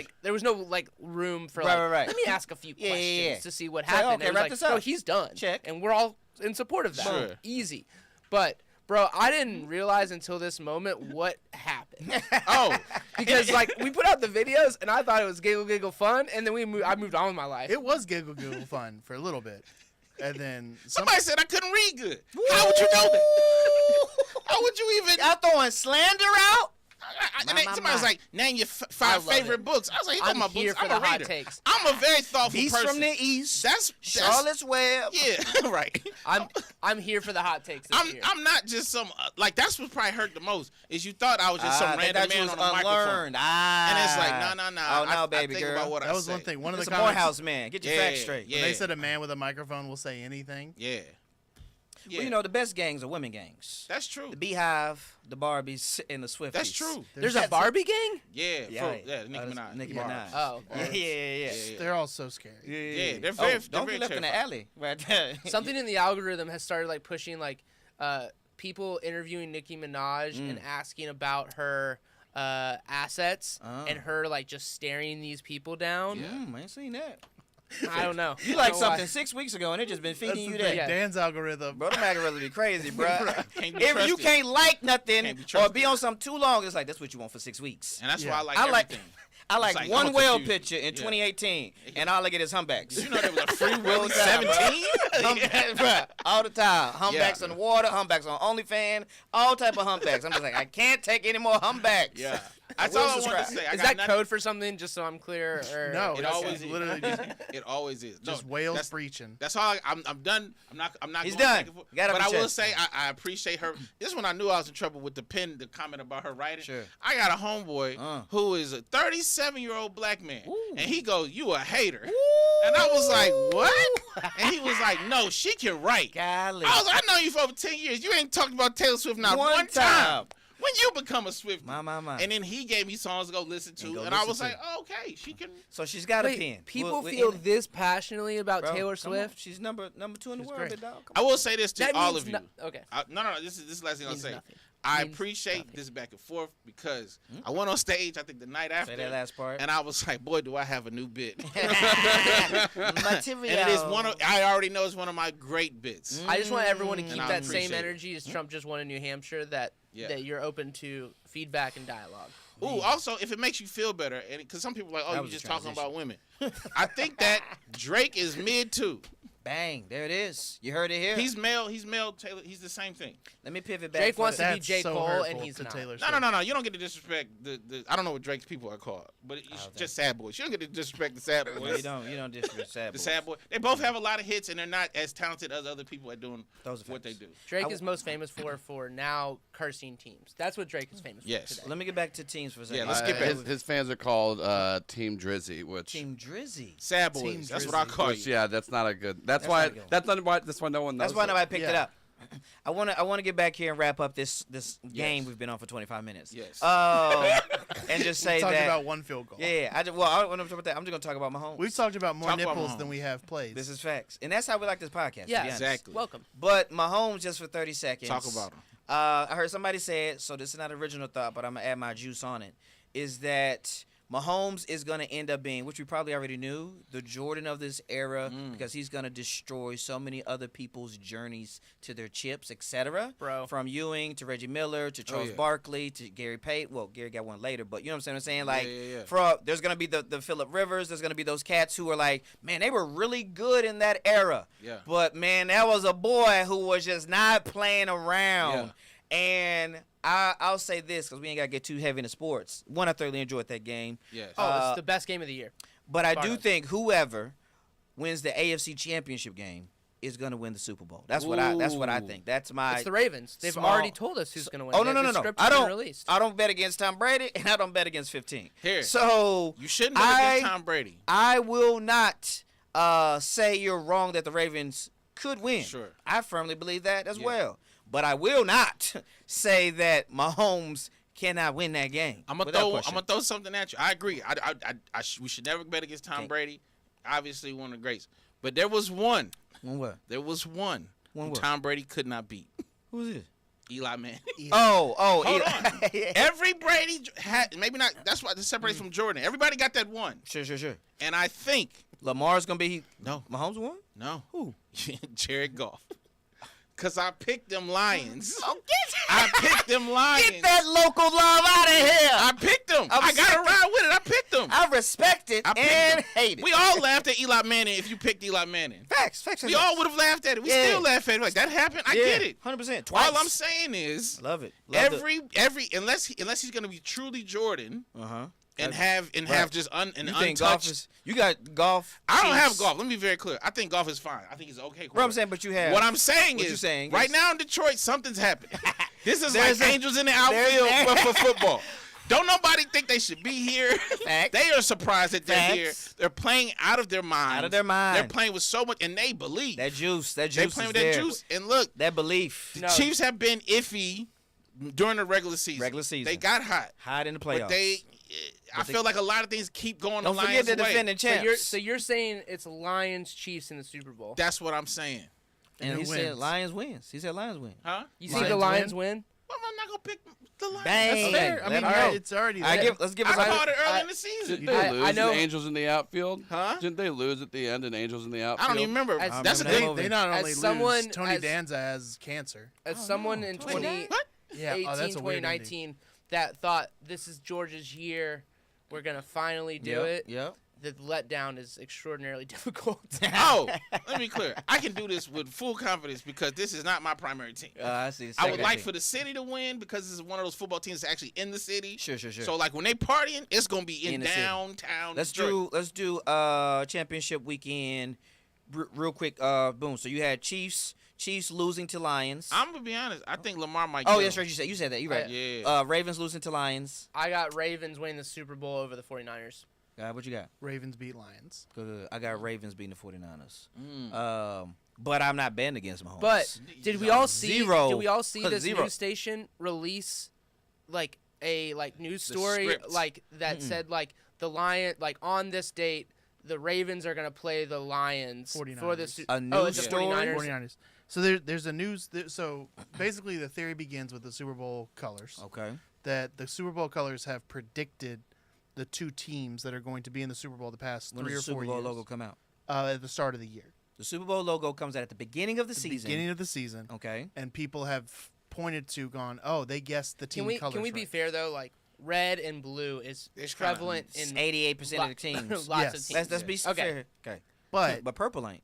room for Right. let me ask a few Yeah, questions yeah. to see what Say, happened. okay, And it was wrap like, this no, up. he's done. Check. And we're all in support of that. Sure. Easy, but. Bro, I didn't realize until this moment what happened. Oh, Because like we put out the videos and I thought it was giggle fun, and then I moved on with my life. It was giggle fun for a little bit, and then somebody said I couldn't read good. How would you know that? How would you even? Y'all throwing slander out? Somebody was like, name your I five love favorite it. books. I was like, you know I'm my here books. for I'm the a hot reader. takes. I'm a very thoughtful Beast person. from the East. That's Charlotte's Web. yeah, right. I'm here for the hot takes this year. I'm not just some like that's what probably hurt the most is you thought I was just some They random thought you man was on a microphone. unlearned. And it's like, no. Oh, no, I baby think girl. about what that I was say. one thing. One of It's the a comments, Morehouse man. Get your facts straight. Yeah. when they said a man with a microphone will say anything. Yeah. Well, you know, the best gangs are women gangs. That's true. The Beehive, the Barbies, and the Swifties. That's true. There's a Barbie gang? Yeah, Yeah, Nicki Minaj. Nicki Bars. Minaj. Oh. Yeah. They're all so scary. Yeah, they're Oh, very. don't they're get left very in the terrifying. alley right there. Something in the algorithm has started like pushing like people interviewing Nicki Minaj and asking about her assets and her like just staring these people down. I ain't seen that. I don't know. You I like don't know why. something 6 weeks ago and it just been That's feeding the you thing. that. Dan's algorithm. Bro, them algorithms be crazy, bro. Can't be If you trusted. can't like nothing Can't be or trusted. be on something too long, it's like that's what you want for 6 weeks. And that's Yeah. why I like I like- everything. I like, like, one I'm whale confused. picture in Yeah. 2018, and all I get is humpbacks. Did you know there was a free will in time, bro. 17? Humpbacks, bruh, all the time. Humpbacks Yeah. on the water, humpbacks on OnlyFans, all type of humpbacks. I'm just like, I can't take any more humpbacks. Yeah. That's will all I wanted subscribe. to say. I Is got that nothing- code for something? Just so I'm clear. Or No, It that's always is. literally just, It always is. No, just whales that's- breaching. That's all. I'm done. I'm not. He's going done. back and forth. Got it But off I your will chest. say I appreciate her. This is when I knew I was in trouble with the comment about her writing. Sure. I got a homeboy Uh. who is a 36 27-year-old black man. Ooh. And he goes, "You a hater." And I was like, "What?" And he was like, "No, she can write." Golly. I was like, "I know you for over 10 years. You ain't talked about Taylor Swift not one time. When you become a Swiftie." My. And then he gave me songs to go listen to, and I was like, "Oh, okay, she can." So she's got a Wait, pen. people We're feel in it. this passionately about Bro, Taylor come on. Swift. She's number 2 in the She's world, great. big dog. Come I on. will say this to That all means of you. okay. No. This is the last thing I'll Means say. nothing. I Means appreciate nothing. this back and forth because I went on stage, I think the night after, Say that last part. and I was like, "Boy, do I have a new bit." Material. And it is I already know it's one of my great bits. I just want everyone to Mm. keep And I that same appreciate it. energy as Trump just won in New Hampshire. That you're open to feedback and dialogue. Ooh, also, if it makes you feel better, and because some people are like, "Oh, That you was a just talking transition. about women." I think that Drake is mid too. Bang, there it is. You heard it here. He's male. Taylor. He's the same thing. Let me pivot back. Drake for wants the- to be That's J. so Cole, hurtful and he's to not. Taylor No, Swift. no. You don't get to disrespect the. I don't know what Drake's people are called, but it's just sad boys. You don't get to disrespect the sad No, boys. you don't disrespect sad The boys. sad boy. They both have a lot of hits, and they're not as talented as other people at doing Those are what they facts. do. Drake is most famous for now cursing teams. That's what Drake is famous Yes. for today. Let me get back to teams for a second. Yeah, let's get back. His fans are called Team Drizzy, which Team Drizzy. Sad Team boys. That's what I Drizzy. call which you. yeah, that's not a good. That's That's why. not a good one. That's why no one knows. That's why it. nobody picked it Yeah. up. I want to get back here and wrap up this game we've been on for 25 minutes. Yes. And just We say talked that. about one field goal. Yeah, I want to talk about that. I'm just gonna talk about Mahomes. We've talked about more Talk about nipples Mahomes. than we have plays. This is facts, and that's how we like this podcast. to Yeah, be honest. Exactly. Welcome. But Mahomes, just for 30 seconds. Talk about him. I heard somebody say it, so this is not original thought, but I'm gonna add my juice on it. Is that Mahomes is gonna end up being, which we probably already knew, the Jordan of this era, because he's gonna destroy so many other people's journeys to their chips, etc. Bro. From Ewing to Reggie Miller to Charles yeah. Barkley to Gary Payton. Well, Gary got one later, but you know what I'm saying? Like, Yeah. there's gonna be the Phillip Rivers. There's gonna be those cats who are like, man, they were really good in that era. Yeah. But man, that was a boy who was just not playing around. And I'll say this because we ain't got to get too heavy into sports. One, I thoroughly enjoyed that game. Yes. Oh, it's the best game of the year. But I Bar do none. think whoever wins the AFC Championship game is going to win the Super Bowl. That's what I Ooh. think. That's my It's the Ravens. They've small- already told us who's going to win. Oh, no. The script I has been don't released. I don't bet against Tom Brady and I don't bet against 15. Here. So You shouldn't bet against Tom Brady. I will not say you're wrong that the Ravens could win. Sure. I firmly believe that as Yeah. well. But I will not say that Mahomes cannot win that game. I'm gonna throw something at you. I agree. We should never bet against Tom Okay. Brady. Obviously, one of the greats. But there was one. What? There was one One who what? Tom Brady could not beat. Who's this? Eli Manning. Oh, Hold Eli. on. Every Brady had maybe not. That's why this separates from Jordan. Everybody got that one, Sure. and I think Lamar's gonna be no, Mahomes won? no. Who? Jared Goff. Cause I picked them Lions. Oh, I picked them Lions. Get that local love out of here. I picked them. I got to ride with it. I picked them. I respect it I picked and them. hate it. We all laughed at Eli Manning if you picked Eli Manning. Facts. We all would have laughed at it. We Yeah. still laugh at it. Like that happened. I get it. 100%. Twice. All I'm saying is Love it. every unless he's gonna be truly Jordan Uh-huh. and have just an You think golf untouched. is? You got golf. I don't have Chiefs. golf. Let me be very clear. I think golf is fine. I think he's okay. Bro, I'm saying, but you have. What I'm saying what is, you saying right is- now in Detroit, something's happening. This is There's like a- angels in the there's outfield, a- but for football. Don't nobody think they should be here. Facts. They are surprised that they're Facts. here. They're playing out of their mind. Out of their mind. They're playing with so much, and they believe. That juice. That They juice playing is with that there. juice. And look, That belief. No. Chiefs have been iffy during the regular season. Regular season. They got hot. Hot in the playoffs. But I feel like a lot of things keep going Don't the forget Lions' the way. defending champs. So you're saying it's Lions Chiefs in the Super Bowl? That's what I'm saying. and who he said wins? Lions wins. He said Lions win. Huh? You think the Lions Lions win? Well, I'm not going to pick the Lions. Bang. That's fair. I mean, Let 'em know. it's already I there. let's give I us. called it early I- in the season. Didn't they lose I know- the Angels in the outfield? Huh? Didn't they lose at the end and Angels in the I outfield? don't even remember. As- That's a remember good. that They not As only someone- lose, Tony as- Danza has cancer. As someone in What? 2018, Yeah, that's a weird ending. 2019 that thought this is Georgia's year, we're going to finally do it, Yep. the letdown is extraordinarily difficult. Oh, let me be clear. I can do this with full confidence because this is not my primary team. I see. I would like for the city to win because this is one of those football teams that's actually in the city. Sure. So like when they partying, it's gonna be in In the city. downtown. Let's Detroit. do championship weekend. real quick, boom. So you had Chiefs losing to Lions. I'm gonna be honest. I think Lamar might. Oh, get that's him. right. You said that. You're right. Yeah. Ravens losing to Lions. I got Ravens winning the Super Bowl over the 49ers. What you got? Ravens beat Lions. Good. I got Ravens beating the 49ers. But I'm not betting against Mahomes. But did we all see? Zero. Did we all see this Zero. news station release like a news story script. like that said like the Lion like on this date the Ravens are gonna play the Lions for the 49ers. A news the story? 49ers. So there's a news. So basically, the theory begins with the Super Bowl colors. Okay. That the Super Bowl colors have predicted the two teams that are going to be in the Super Bowl the past When 3 or does the 4 Super Bowl years. logo come out? At the start of the year. The Super Bowl logo comes out at the beginning of the season. Beginning of the season. Okay. And people have pointed to gone, oh, they guessed the team colors. Can we be right. fair though? Like red and blue is It's prevalent kinda- in 88% of the teams. lots Yes. of teams. Let's be Okay. fair. Okay. But purple ain't.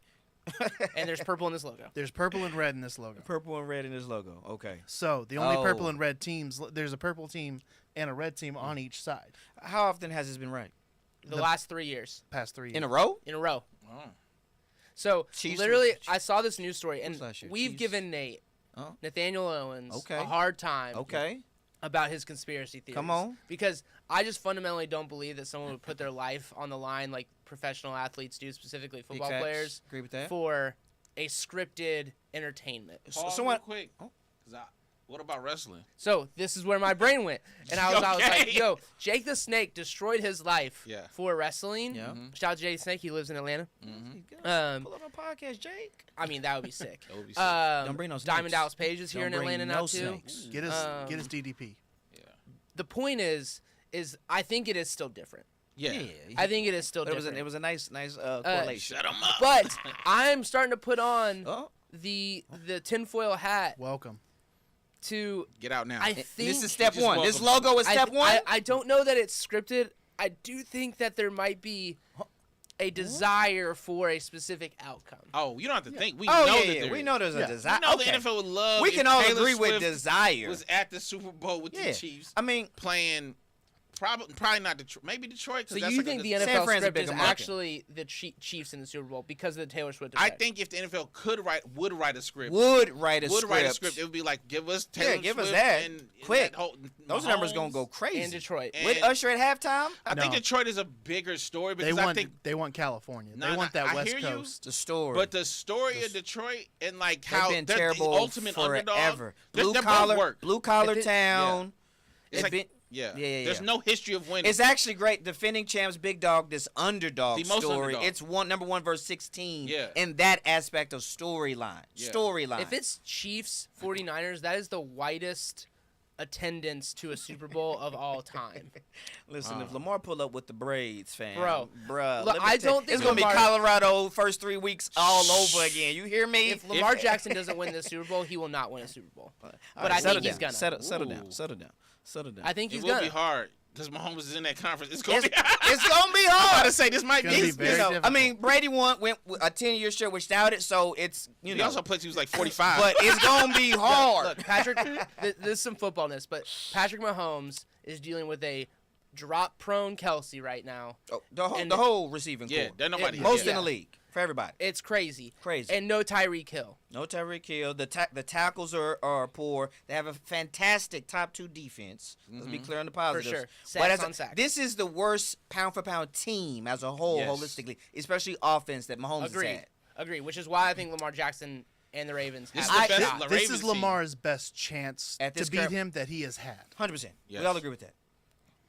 And there's purple in this logo. there's purple and red in this logo. Purple and red in this logo. Okay. So the only purple Oh. and red teams, there's a purple team and a red team on each side. How often has this been right? The last 3 years Past 3 years. In a row? in a row. Oh. So Chiefs- literally, I saw this news story, and Who's last year? we've Chiefs? given Nate, Oh. Nathaniel Owens, Okay. a hard time Okay. about his conspiracy theories. Come on. Because I just fundamentally don't believe that someone would put their life on the line like professional athletes do, specifically Big football facts. players, Agree with that? for a scripted entertainment. Pause someone- real quick. 'Cause what about wrestling? So this is where my brain went, and I was like, Okay. "Yo, Jake the Snake destroyed his life Yeah. for wrestling." Yeah. Shout out to Jake the Snake. He lives in Atlanta. Mm-hmm. Pull up a podcast, Jake. I mean, that would be sick. That would be sick. Don't bring no snakes. Diamond Dallas Page is here Don't in bring Atlanta no now too. snakes. Get us DDP. The point is I think it is still different. Yeah. I think it is still But different. it was a nice correlation. Shut them up. But I'm starting to put on Oh, the tinfoil hat Welcome. to. Get out now. I think this is step just one. This welcome. logo is step one. I don't know that it's scripted. I do think that there might be a desire for a specific outcome. Oh, you don't have to think. We Oh know yeah, that yeah. there We is. know there's a Yeah. desire. We know Okay. the NFL would love. We if can all Taylor agree with Swift desire. Was at the Super Bowl with Yeah. the Chiefs. I mean, Playing, probably not Detroit. Maybe Detroit. 'cause So that's you like think a, the San NFL Fran's a script is bigger market. actually the Chiefs in the Super Bowl because of the Taylor Swift I effect? think if the NFL would write a script, would write a it would be like give us Taylor Yeah, give us Swift that. and Quick. that whole, Those numbers gonna go in crazy. Detroit. And- With Usher at halftime, I think No. Detroit is a bigger story They because I want think. California. Nah, they want nah, that I West hear you. Coast. the story. But the story of Detroit and like they've how been they're terrible the ultimate underdog. forever. They're Blue both collar, work. blue collar If it- town. It's like, been- yeah. Yeah. There's no history of winning. It's actually great. Defending champs, big dog. This underdog The most story. underdog. It's number 1 verse 16. Yeah. In that aspect of storyline. Yeah. Storyline. If it's Chiefs 49ers, that is the whitest attendance to a Super Bowl of all time. Listen, if Lamar pull up with the braids, fam, Bruh, bruh, look, let me I tell- don't think it's gonna Lamar- be Colorado first 3 weeks all over again. You hear me? If Lamar Jackson doesn't win the Super Bowl, he will not win a Super Bowl. All but I settle think he's down. gonna. Settle down. Ooh. Settle down. Settle down. I think it he's will gonna. be hard because Mahomes is in that conference. It's gonna It's, be. it's gonna be I'm about hard. to say this might It's be. gonna be very You know, I difficult. mean, Brady went with a 10-year stretch without it, so it's He know. also played. He was like 45. But it's gonna be hard. Look, Patrick. This is some footballness, but Patrick Mahomes is dealing with a drop-prone Kelce right now. Oh, and- the whole receiving yeah, core. there's nobody. Most yeah. in the league for everybody. It's crazy. Crazy. And no Tyreek Hill. No Tyreek Hill. The tackles are poor. They have a fantastic top 2 defense. Let's be clear on the positives. sure. But Sacks on sacks. this is the worst pound-for-pound team as a whole, Yes. holistically, especially offense that Mahomes has Agree. had. Agree. Which is why I think Lamar Jackson and the Ravens This have is the a best shot. La- This Ravens is Lamar's best chance At to this beat current- him that he has had. 100%. Yes. We all agree with that.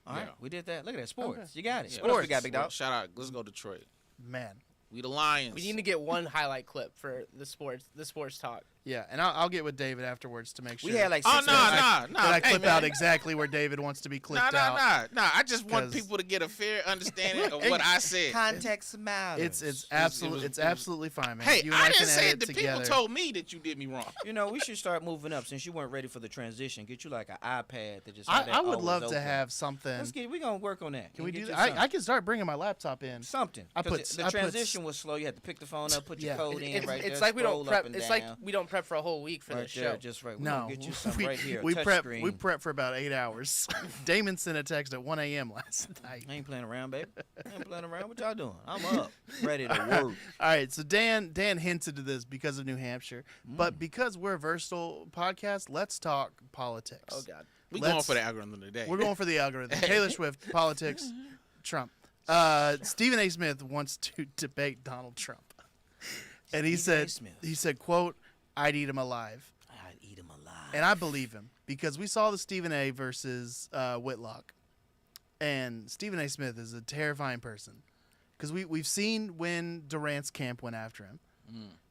All right, Yeah. we did that. Look at that. Sports. You got it. Yeah. Sports. What else we got, big dog? Shout out. Let's go Detroit. Man. We the Lions. We need to get one highlight clip for the sports talk. Yeah, and I'll get with David afterwards to make sure. We had like Oh 6 no, minutes. no. that I Hey, clip man. out exactly where David wants to be clipped out. Nah. I just want 'Cause- people to get a fair understanding of what I said. Context matters. It's it absolutely was- absolutely fine, man. Hey, you and I can didn't say edit it. The together. people told me that you did me wrong. You know, we should start moving up since you weren't ready for the transition. Get you like an iPad that just. had that I would always love to open. have something. We're gonna work on that. Can we Get do you that? I something. can start bringing my laptop in. Something. I 'Cause put- the I put- transition was slow. You had to pick the phone up, put your Yeah. code in It's, right it's there. like we don't scroll prep. up and It's down. like we don't prep prep for a whole week for right this there, show. just right. We're No, gonna get you some right here. we touch prep. screen. We prep for about 8 hours. Damon sent a text at 1 a.m. last night. I ain't playing around, baby. I ain't playing around. What y'all doing? I'm up, ready to work. All right, so Dan hinted to this because of New Hampshire, but because we're a versatile podcast, let's talk politics. Oh God. We going for the algorithm today. We're going for the algorithm. Taylor Swift, politics, Trump. Stephen A. Smith wants to debate Donald Trump, and he said, "quote I'd eat him alive." I'd eat him alive. And I believe him because we saw the Stephen A. versus Whitlock, and Stephen A. Smith is a terrifying person because we've seen when Durant's camp went after him.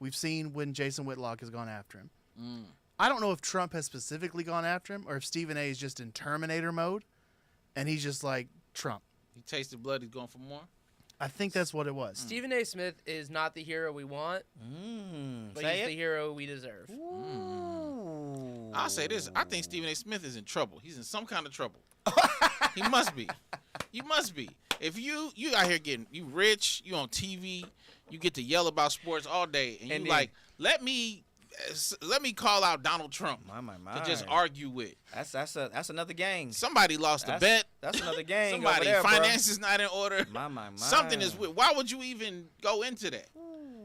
We've seen when Jason Whitlock has gone after him. I don't know if Trump has specifically gone after him or if Stephen A. is just in Terminator mode, and he's just like Trump. He tasted blood. He's going for more. I think that's what it was. Stephen A. Smith is not the hero we want, but he's the hero we deserve. I'll say this. I think Stephen A. Smith is in trouble. He's in some kind of trouble. He must be. You must be. If you out here you rich, you on TV, you get to yell about sports all day, and you like, let me call out Donald Trump My. to just argue with. That's another gang. Somebody lost a bet. That's another gang. Somebody over there, finances not in order. My. Something is weird. Why would you even go into that?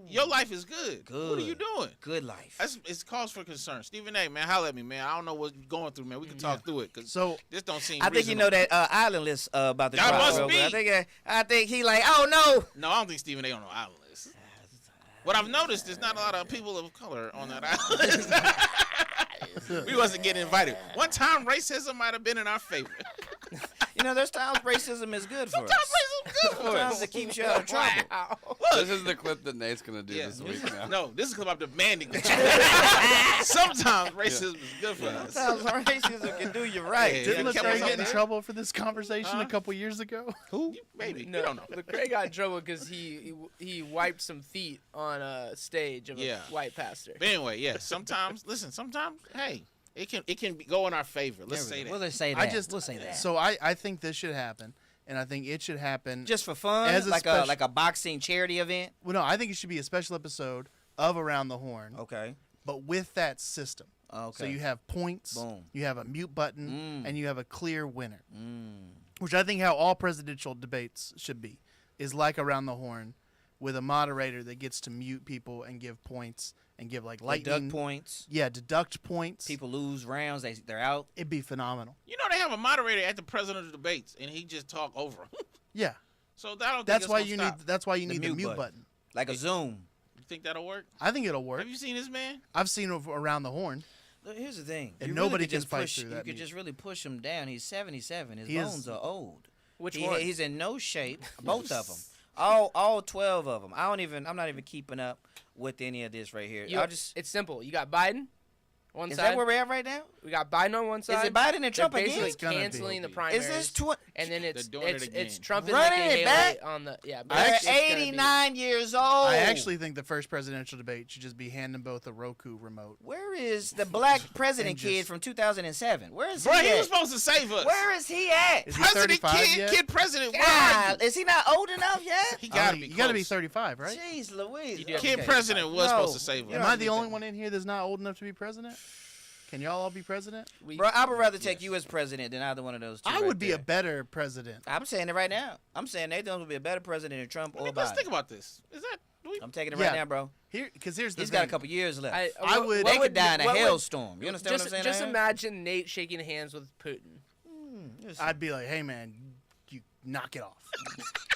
Your life is good. What are you doing? Good life. It's cause for concern. Stephen A., man, holla at me, man. I don't know what you're going through, man. We can talk through it. So this don't seem I think you know reasonable. that island list about the That drop, must bro. be. I think he like, oh no. No, I don't think Stephen A. on no island list. What I've noticed, there's not a lot of people of color on that island. We wasn't getting invited. One time, racism might have been in our favor. You know, there's times racism is good for us. Sometimes racism's good for Sometimes us. it keeps you out of trouble. Wow. This is the clip that Nate's gonna do Yeah. this week now. No, this is because I'm demanding that you. Sometimes racism is good for us. Sometimes racism can do you right. Yeah. didn't Kelce Lecrae on get in there? trouble for this conversation Huh? a couple years ago? Who? Maybe. No, You don't know. Lecrae got in trouble because he wiped some feet on a stage of Yeah. a white pastor. But anyway, yeah. Sometimes, hey, it can go in our favor. Let's say that. We'll just say that. We'll say that. So I think this should happen, and I think it should happen. Just for fun, As a like special- a boxing charity event. Well, no, I think it should be a special episode of Around the Horn, Okay. but with that system. Okay. So you have points, Boom. you have a mute button, Mm. and you have a clear winner, Mm. which I think how all presidential debates should be, is like Around the Horn, with a moderator that gets to mute people and give points and give like lightning Deduct points. Yeah, deduct points. People lose rounds. They're out. It'd be phenomenal. You know they have a moderator at the presidential debates, and he just talk over 'em. Yeah, So that don't. that's think why it's you gonna need. stop. That's why you The need the mute mute button. button. Like a Zoom. You think that'll work? I think it'll work. Have you seen this man? I've seen it Around the Horn. Look, here's the thing. And You nobody really could can just fight push, through You that could mute. just really push him down. He's 77. His He is- bones are old. Which one? He's in no shape. Both of them. All 12 of them. I'm not even keeping up with any of this right here. It's simple. You got Biden on one Is side. that where we're at right now? We got Biden on one side. Is it Biden and Trump They're again? basically It's gonna be. canceling the Is primaries. Is this and then it's They're doing it it's again. Trump and Running Nikki it Haley back? on the but They're it's gonna be- 89 years old. I actually think the first presidential debate should just be handing both a Roku remote. Where is the black president And kid just- from 2007? Where is Bro, he he at? was supposed to save us. Where is he at? Is he President 35 kid, yet? kid president. Where are God, is he not old enough yet? He gotta you be. gotta be close. 35, right? Jeez Louise. You do have Kid Okay. president was No. supposed to save us. You Am don't I have to the be only 30. one in here that's not old enough to be president? Can y'all all be president? Bro, I would rather take you as president than either one of those two. I right would be there. a better president. I'm saying it right now. I'm saying Nathan would be a better president than Trump or Let's Biden. think about this. Is that? Do we, I'm taking it Yeah. right now, bro. Because here's the He's thing. got a couple years left. I would- They what could die in a what would- hailstorm. You understand just, what I'm saying? Just Aaron? imagine Nate shaking hands with Putin. I'd be like, hey man, you knock it off.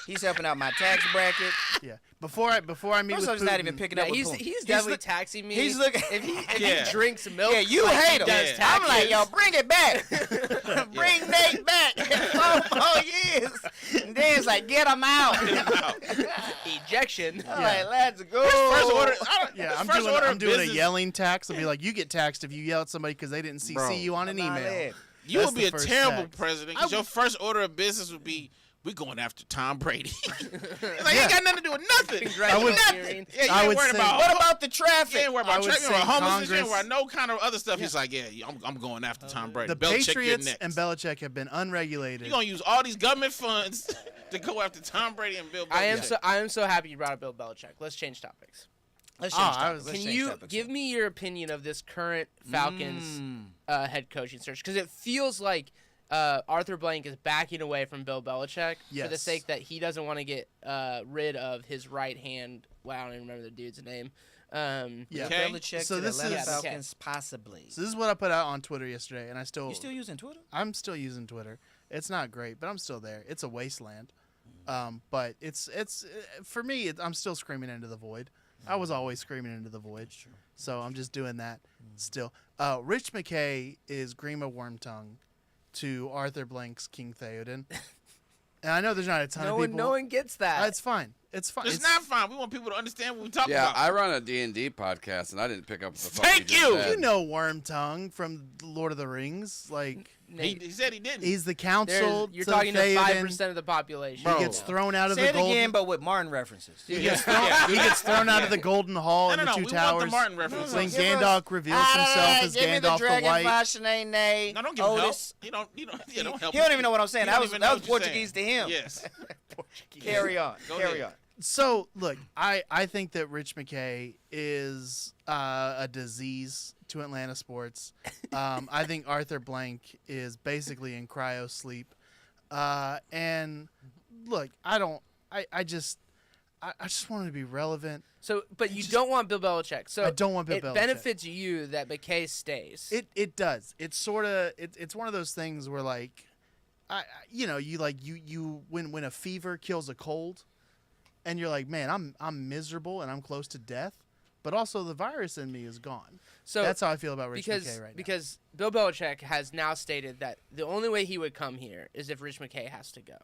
He's helping out my tax bracket. Yeah. Before I meet First with of all, he's Putin, not even picking up Yeah, with he's Putin. definitely look- taxing me. he's looking- if Yeah. he drinks milk. Yeah, you like hate he him. does Yeah. I'm like, taxes. yo, bring it back. Bring Nate back. 4 more years. And then it's like, get him out. Ejection. I'm like, let's go. first order. Yeah, I'm first order of doing a business, yelling tax. I'll be like, you get taxed if you yell at somebody because they didn't CC you on an I'm not email. led. You That's would be the a first terrible tax. president because your first order of business would be, we going after Tom Brady. It's like, he Yeah. ain't got nothing to do with nothing. I would- Nothing. Yeah, you I ain't would worried say- about. What about the traffic? You ain't worried I about would traffic. You ain't say worried about homelessness. You ain't Congress- worried about no kind of other stuff. He's like, yeah, I'm going after Tom Brady. The Belichick, you're Patriots next. and Belichick have been unregulated. You're going to use all these government funds to go after Tom Brady and Bill Belichick. I am so happy you brought up Bill Belichick. Let's change topics. Let's change I topic. was- Let's Can change you topics give here. me your opinion of this current Falcons head coaching search? Because it feels like Arthur Blank is backing away from Bill Belichick for the Yes. sake that he doesn't want to get rid of his right hand. Wow, I don't even remember the dude's name. Yeah. Okay. Belichick So to the this Atlanta is- Falcons, possibly. So this is what I put out on Twitter yesterday, and You still using Twitter? I'm still using Twitter. It's not great, but I'm still there. It's a wasteland. But it's for me. I'm still screaming into the void. I was always screaming into the void, so I'm just doing that still. Rich McKay is Grima Wormtongue to Arthur Blank's King Theoden, and I know there's not a ton of people. No one gets that. It's fine. It's fine. It's not fine. We want people to understand what we're talking Yeah, about. I run a D&D podcast, and I didn't pick up the fuck Thank just you! said. You know Wormtongue from Lord of the Rings. Like He said he didn't. he's the council. You're to talking to Theoden. 5% of the population. He gets thrown out of Say the it golden. again, but with Martin references. He gets thrown out of the Golden Hall no, and the no, two we towers. want the Martin references. When Give us- Gandalf reveals himself as give me the Gandalf the Dragon White. Fashionane, No, don't give him help. Otis. He don't help. He don't even know what I'm saying. He That don't was even know what you're Portuguese to saying. him. Yes. Carry on. Go Carry ahead. on. So look, I think that Rich McKay is a disease to Atlanta sports. I think Arthur Blank is basically in cryo sleep. And look, I just want him to be relevant. So, but you don't want Bill Belichick. So I don't want Bill it Belichick. benefits you that McKay stays. It does. It's sort of it's one of those things where like, you when a fever kills a cold, and you're like, man, I'm miserable and I'm close to death, but also the virus in me is gone. So That's how I feel about Rich because McKay right now. because Bill Belichick has now stated that the only way he would come here is if Rich McKay has to go.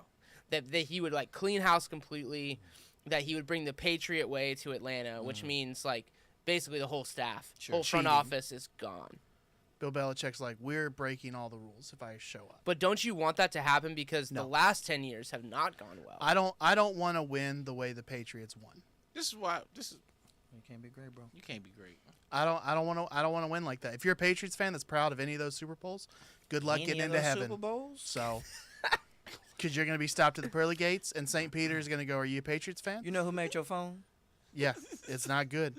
That he would like clean house completely. That he would bring the Patriot way to Atlanta, which means like basically the whole staff, whole front Cheating. office is gone. Bill Belichick's like, we're breaking all the rules if I show up. But don't you want that to happen because No. the last 10 years have not gone well? I don't want to win the way the Patriots won. This is why. You can't be great, bro. You can't be great. I don't want to win like that. If you're a Patriots fan that's proud of any of those Super Bowls, good luck Any getting of into those heaven. Super Bowls? So, because you're going to be stopped at the pearly gates, and St. Peter is going to go, "Are you a Patriots fan?" You know who made your phone? Yeah, it's not good.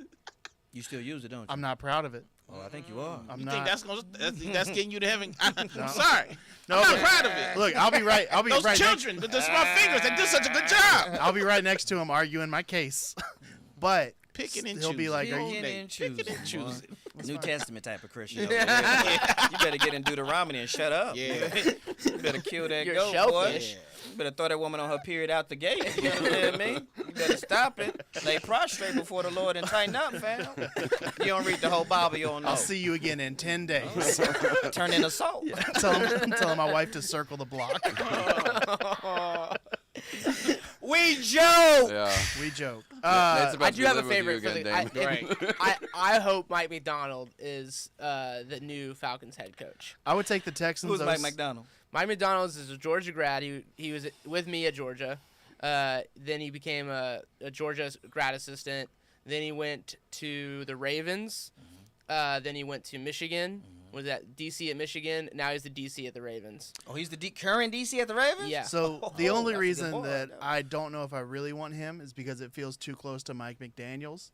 You still use it, don't you? I'm not proud of it. Oh, I think you are. I'm You not. think that's getting you to heaven? I'm No. sorry. No, I'm not look, proud of it. Look, I'll be right. I'll be Those right. children with the small fingers, they did such a good job. I'll be right next to him arguing my case. But Picking and he'll be choosing. like, "Are Picking you?" and choosing. Picking and choosing. New Testament type of Christian. over here. You better get in Deuteronomy and shut up. Yeah. You better kill that You're goat, boy. shellfish. You better throw that woman on her period out the gate. You understand me? You better stop it. Lay prostrate before the Lord and tighten up, fam. You don't read the whole Bible, you don't know. I'll see you again in 10 days. Turn into salt. Telling my wife to circle the block. We joke. Yeah. We joke. Nate's about I to do be have a living with you favorite for again, the. Damon. I hope Mike McDonald is the new Falcons head coach. I would take the Texans. Who's Mike McDonald? Mike McDonald is a Georgia grad. He was with me at Georgia. Then he became a Georgia grad assistant. Then he went to the Ravens. Then he went to Michigan. Was that DC at Michigan? Now he's the DC at the Ravens. Oh, he's the current DC at the Ravens? Yeah. So the only that's a good reason boy that right there. I don't know if I really want him is because it feels too close to Mike McDaniels,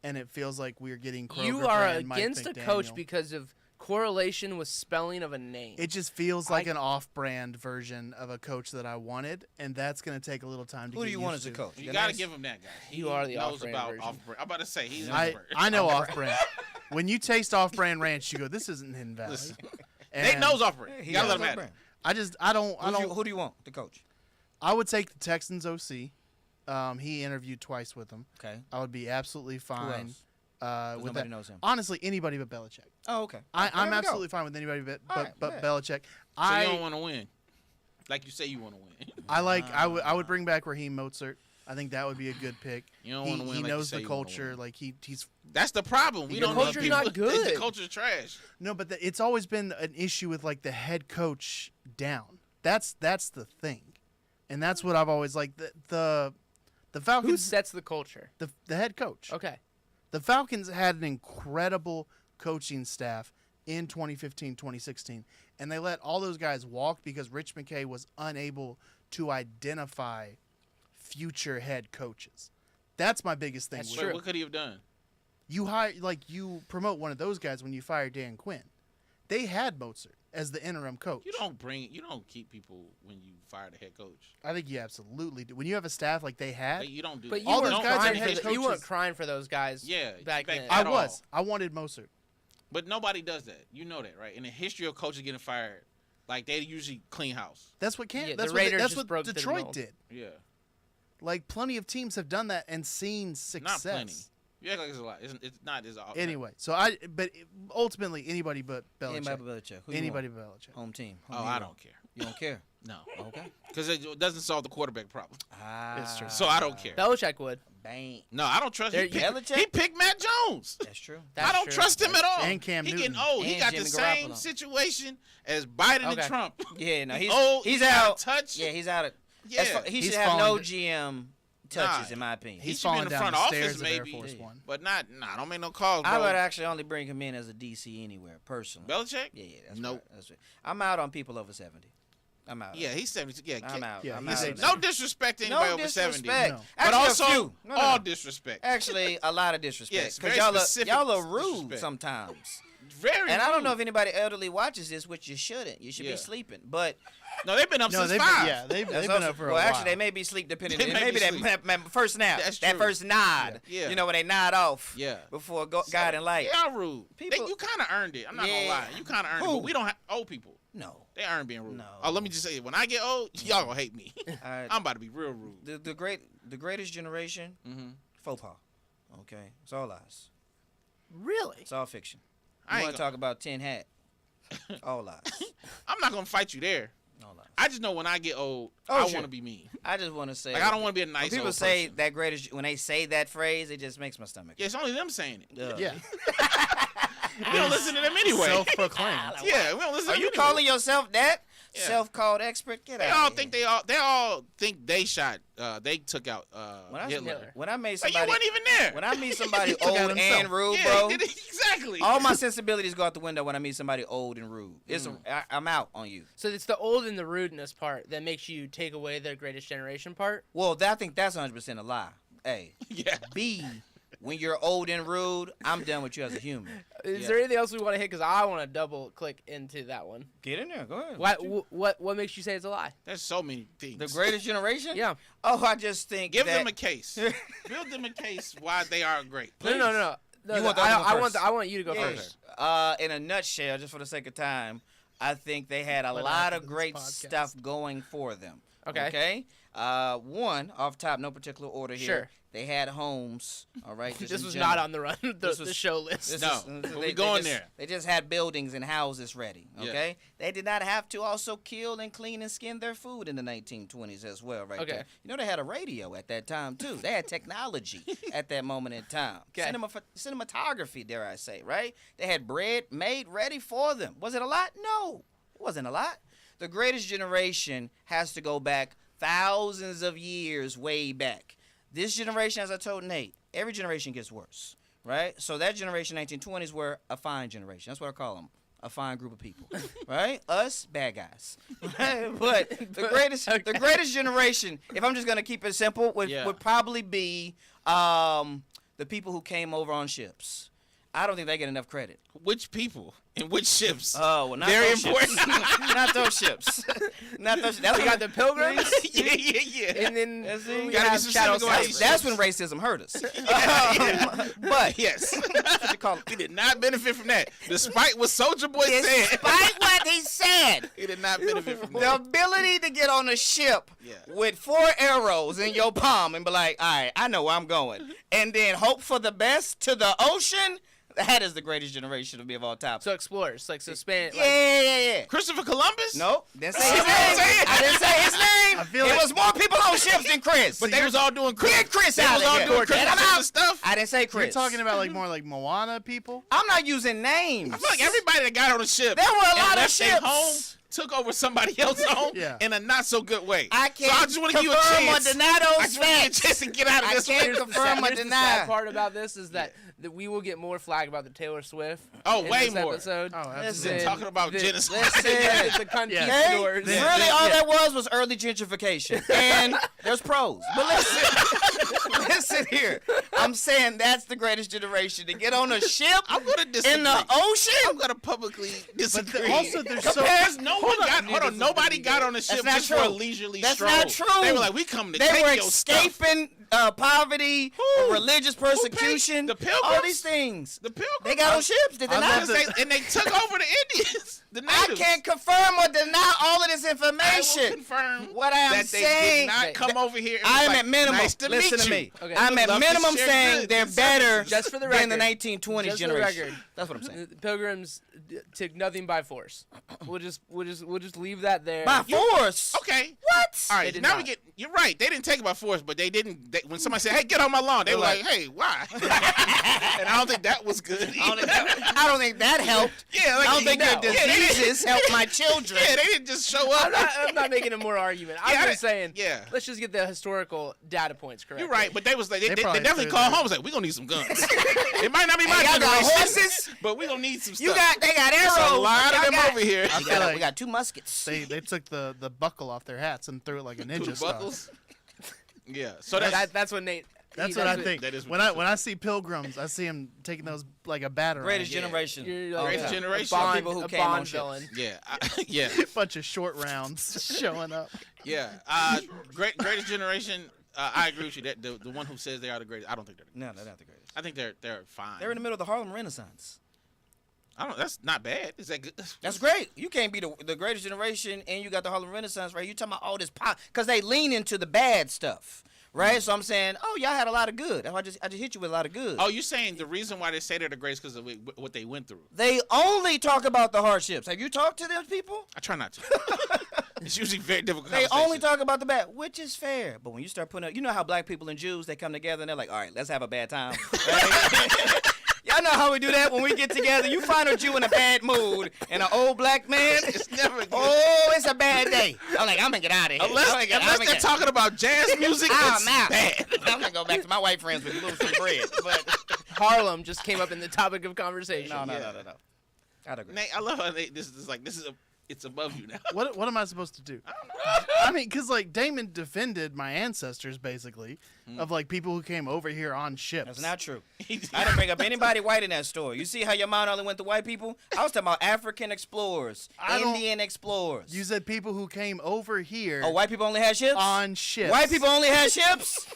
and it feels like we're getting Kroger You are brand Mike against a coach McDaniel. because of correlation with spelling of a name. It just feels like an off-brand version of a coach that I wanted, and that's going to take a little time to Who get do you used want as a to. coach? You got to give him that guy. You are the knows off-brand about version. off-brand. I'm about to say he's an I expert. know off-brand. When you taste off-brand ranch, you go, "This isn't Hidden Valley." Listen, And Nate knows off-brand. You got to let him have it. I don't. Who do you want, the coach? I would take the Texans OC. He interviewed twice with them. Okay. I would be absolutely fine. else? With Nobody that. knows him. Honestly, anybody but Belichick. Oh, okay. I'm There we go. absolutely fine with anybody but All right, bet. Belichick. So you don't want to win. Like you say you want to win. I would bring back Raheem Mostert. I think that would be a good pick. You don't wanna win He like you knows say the you wanna culture. win. Like he's That's the problem. We The don't love culture's people. not good. The culture's trash. no, but it's always been an issue with like the head coach down. That's the thing, and that's what I've always like. The Who Falcons, sets the culture? the head coach. Okay. The Falcons had an incredible coaching staff in 2015, 2016, and they let all those guys walk because Rich McKay was unable to identify future head coaches. That's my biggest thing. That's with true. What could he have done? you promote one of those guys when you fire Dan Quinn. They had Mozart as the interim coach. You don't keep people when you fire the head coach. I think you absolutely do. When you have a staff like they had, You don't do But that. you All weren't those guys crying are head for the- you weren't coaches. crying for those guys. Yeah, back then. I at all. was. I wanted Mozart. But nobody does that. You know that, right? In the history of coaches getting fired, like they usually clean house. That's what Yeah, that's the what Raiders that's just what broke through the Detroit mold. did. Yeah, Like plenty of teams have done that and seen success. not plenty. You act like it's a lot. It's not as often. Anyway, but ultimately anybody but Belichick. Anybody but Belichick. Who you Anybody want? but Belichick. Home team. Oh, I don't care. You don't care. No, Okay. because it doesn't solve the quarterback problem. It's true. So I don't care. Belichick would. Bang. No, I don't trust him. Belichick? He picked Matt Jones. That's true. That's I don't true. trust him at all. And Cam he Newton. getting old. He And got the Jimmy same Garoppolo. situation as Biden and Okay. Trump. Yeah, no, he's old. he's out out. of touch. Yeah, he's out of. Yeah. He He's should have no fallen- GM touches, Nah. in my opinion. He He's should be in falling the down front the office, stairs of Air maybe. Force Yeah. One. But don't make no calls, bro. I would actually only bring him in as a DC anywhere, personally. Belichick? Yeah, that's Nope. right. That's right. I'm out on people over 70. I'm out. Yeah, he's 72. Yeah, I'm out. Yeah, I'm he's out. eight- no disrespect to anybody No over 70. disrespect. No. But Actually, also, a few. No, no, all no. disrespect. Actually, a lot of disrespect. Yes, Because very specific y'all are rude disrespect. sometimes. Very And I don't know rude. if anybody elderly watches this, which you shouldn't. You should Yeah. be sleeping. But No, they've been up No, since they've 5. they've that's been also- up for a well, while. actually, they may be sleep depending. They may Maybe be that first nap, That's that true. first nod. Yeah. You know, when they nod off. Yeah. Before guiding light. Y'all rude. People- You kind of earned it. I'm not Yeah. going to lie. You kind of earned it. Who? But we don't have old people. No. They earn being rude. No. Oh, let me just say, when I get old, y'all going to hate me. Alright. I'm about to be real rude. The greatest generation, Mm-hmm. faux pas. Okay, it's all lies. Really? It's all fiction. I You ain't want to talk about tin hat? All lies. I'm not going to fight you there. All lies. I just know when I get old, Oh, I sure. want to be mean. I just want to say. Like, I don't want to be a When nice people old say person. that greatest, when they say that phrase, it just makes my stomach. Yeah, it's only them saying it. Ugh. Yeah. We don't listen to them anyway. Self-proclaimed. Yeah, we don't listen to Are them you anyway. calling yourself that? Yeah. Self-called expert? Get They out. all of think here. they all think they shot. They took out Hitler. When I made But you somebody, weren't even there. when I meet somebody took out old himself. and rude, yeah, bro, exactly. all my sensibilities go out the window when I meet somebody old and rude. Mm. I'm out on you. So it's the old and the rudeness part that makes you take away the greatest generation part. Well, I think that's 100% a lie. A. Yeah. B. When you're old and rude, I'm done with you as a human. Is Yeah. there anything else we want to hit? Because I want to double click into that one. Get in there. Go ahead. What makes you say it's a lie? There's so many things. The greatest generation? Yeah. Oh, I just think Give that them a case. Build them a case why they are great. No. You want the other one first? I want you to go Yeah. first. In a nutshell, just for the sake of time, I think they had a What lot happened of to great this podcast? stuff going for them. Okay. One, off top, no particular order here. Sure. They had homes. All right. just This in was general. not on the run. This The was- show list. This No, is- but we going just, there. They just had buildings and houses ready. Yeah. Okay. They did not have to also kill and clean and skin their food in the 1920s as well, right Okay. there. You know, they had a radio at that time too. They had technology at that moment in time. Okay. Cinematography, dare I say, right? They had bread made ready for them. Was it a lot? No, it wasn't a lot. The greatest generation has to go back thousands of years way back. This generation, as I told Nate, every generation gets worse, right? So that generation, 1920s, were a fine generation. That's what I call them, a fine group of people, right? Us, bad guys. But the greatest generation, if I'm just gonna keep it simple, would probably be the people who came over on ships. I don't think they get enough credit. Which people and which ships? Oh, well, not Very those important. ships. Not those ships. Not those. That's We got the Pilgrims, yeah. and then That's it. we Gotta be have specific Shadow about Cypress. these That's when racism hurt us. But Yes. that's what you call it. We did not benefit from that. Despite what Soldier Boy said. Despite what he said, He did not benefit from the that. ability to get on a ship Yeah. with 4 arrows in your palm and be like, all right, I know where I'm going, and then hope for the best to the ocean, that is the greatest generation of me of all time. So explorers, like so span. Yeah. Christopher Columbus? Nope, didn't say See his what I'm name. saying? I didn't say his name. I feel It like- was more people on ships than Chris. But they was all doing Get Chris They out was of all here. doing Get him Christmas out. stuff. I didn't say Chris. You're talking about like more like Moana people. I'm not using names. I feel like everybody that got on the ship There were a and lot of left their ships. home took over somebody else's home Yeah. in a not so good way. I can't so I just want to give you a confirm chance. or deny I those just want to give you a facts. chance to get out of I this can't one. confirm or Here's the deny. sad part about this is that that we will get more flag about the Taylor Swift. Oh, in way this more. Episode. Oh, Listen, than talking about genocide. The conquistadors. Really, all that was early gentrification, and there's pros. But listen here. I'm saying that's the greatest generation to get on a ship I'm gonna disagree. in the ocean. I'm gonna publicly disagree. also, there's so Because nobody got on the ship not just for a true. leisurely That's stroll. not true. They were like, we come to They take were your stuff. escaping poverty, religious persecution, The Pilgrims? all these things. The Pilgrims. They got on ships, did they I not? love and they took over the Indians. The I natives. can't confirm or deny all of this I will information. confirm What I am that they saying, did not come over here. And I am was at minimum. Nice to Listen meet to you. me. Okay. I'm at Love to minimum share saying goods they're and better services. Just for the than the record. 1920s Just for the generation. record. That's what I'm saying. The Pilgrims took nothing by force. We'll just leave that there. By force. Okay. What? All They right. did Now not. we get. You're right. They didn't take it by force, but they didn't. When somebody said, "Hey, get on my lawn," they were like, "Hey, why?" And I don't think that was good. I don't think that helped. Yeah, like, I don't think no. your diseases helped my children. Yeah, they didn't just show up. I'm not making a more argument. I'm Yeah, just saying. yeah. Let's just get the historical data points correct. You're right, but they was like they probably definitely threw called that. home. Was like, we gonna need some guns. It might not be my Hey, y'all got generation, horses? but we gonna need some stuff. They got There's arrows. a lot of Y'all them got- over here. I feel like we got 2 muskets. they took the buckle off their hats and threw it like a ninja The star. buckles. Yeah, so that's That's what Nate. That's what I what- think. that is when what I see pilgrims, I see them taking those like a batter. Greatest Yeah. generation. You're Oh, like Greatest a generation. Bond, People who a came on Bond ships. villain. yeah, yeah, bunch of short rounds showing up. yeah. Greatest generation. I agree with you. That the one who says they are the greatest, I don't think they're. No, they're not the greatest. I think they're fine. They're in the middle of the Harlem Renaissance. I don't. That's not bad. Is that good? That's great. You can't be the greatest generation and you got the Harlem Renaissance, right? You talking about all this pop because they lean into the bad stuff, right? So I'm saying, oh, y'all had a lot of good. I just hit you with a lot of good. Oh, you're saying the reason why they say they're the greatest because of what they went through? They only talk about the hardships. Have you talked to those people? I try not to. It's usually very difficult. They conversation. only talk about the bad, which is fair. But when you start putting up, you know how black people and Jews, they come together and they're like, all right, let's have a bad time. Right? Y'all know how we do that when we get together. You find a Jew in a bad mood and an old black man. It's never good. Oh, it's a bad day. I'm like, I'm going to get out of here. Unless they're talking about jazz music, it's I'm out. bad. I'm going to go back to my white friends with little some bread. But Harlem just came up in the topic of conversation. no. I'd agree. Nate, I love how it's above you now. What am I supposed to do? I mean, because like Damon defended my ancestors basically of like people who came over here on ships. That's not true. I didn't bring up anybody white in that story. You see how your mind only went to white people? I was talking about African explorers, Indian explorers. You said people who came over here Oh, white people only had ships? on ships. White people only had ships?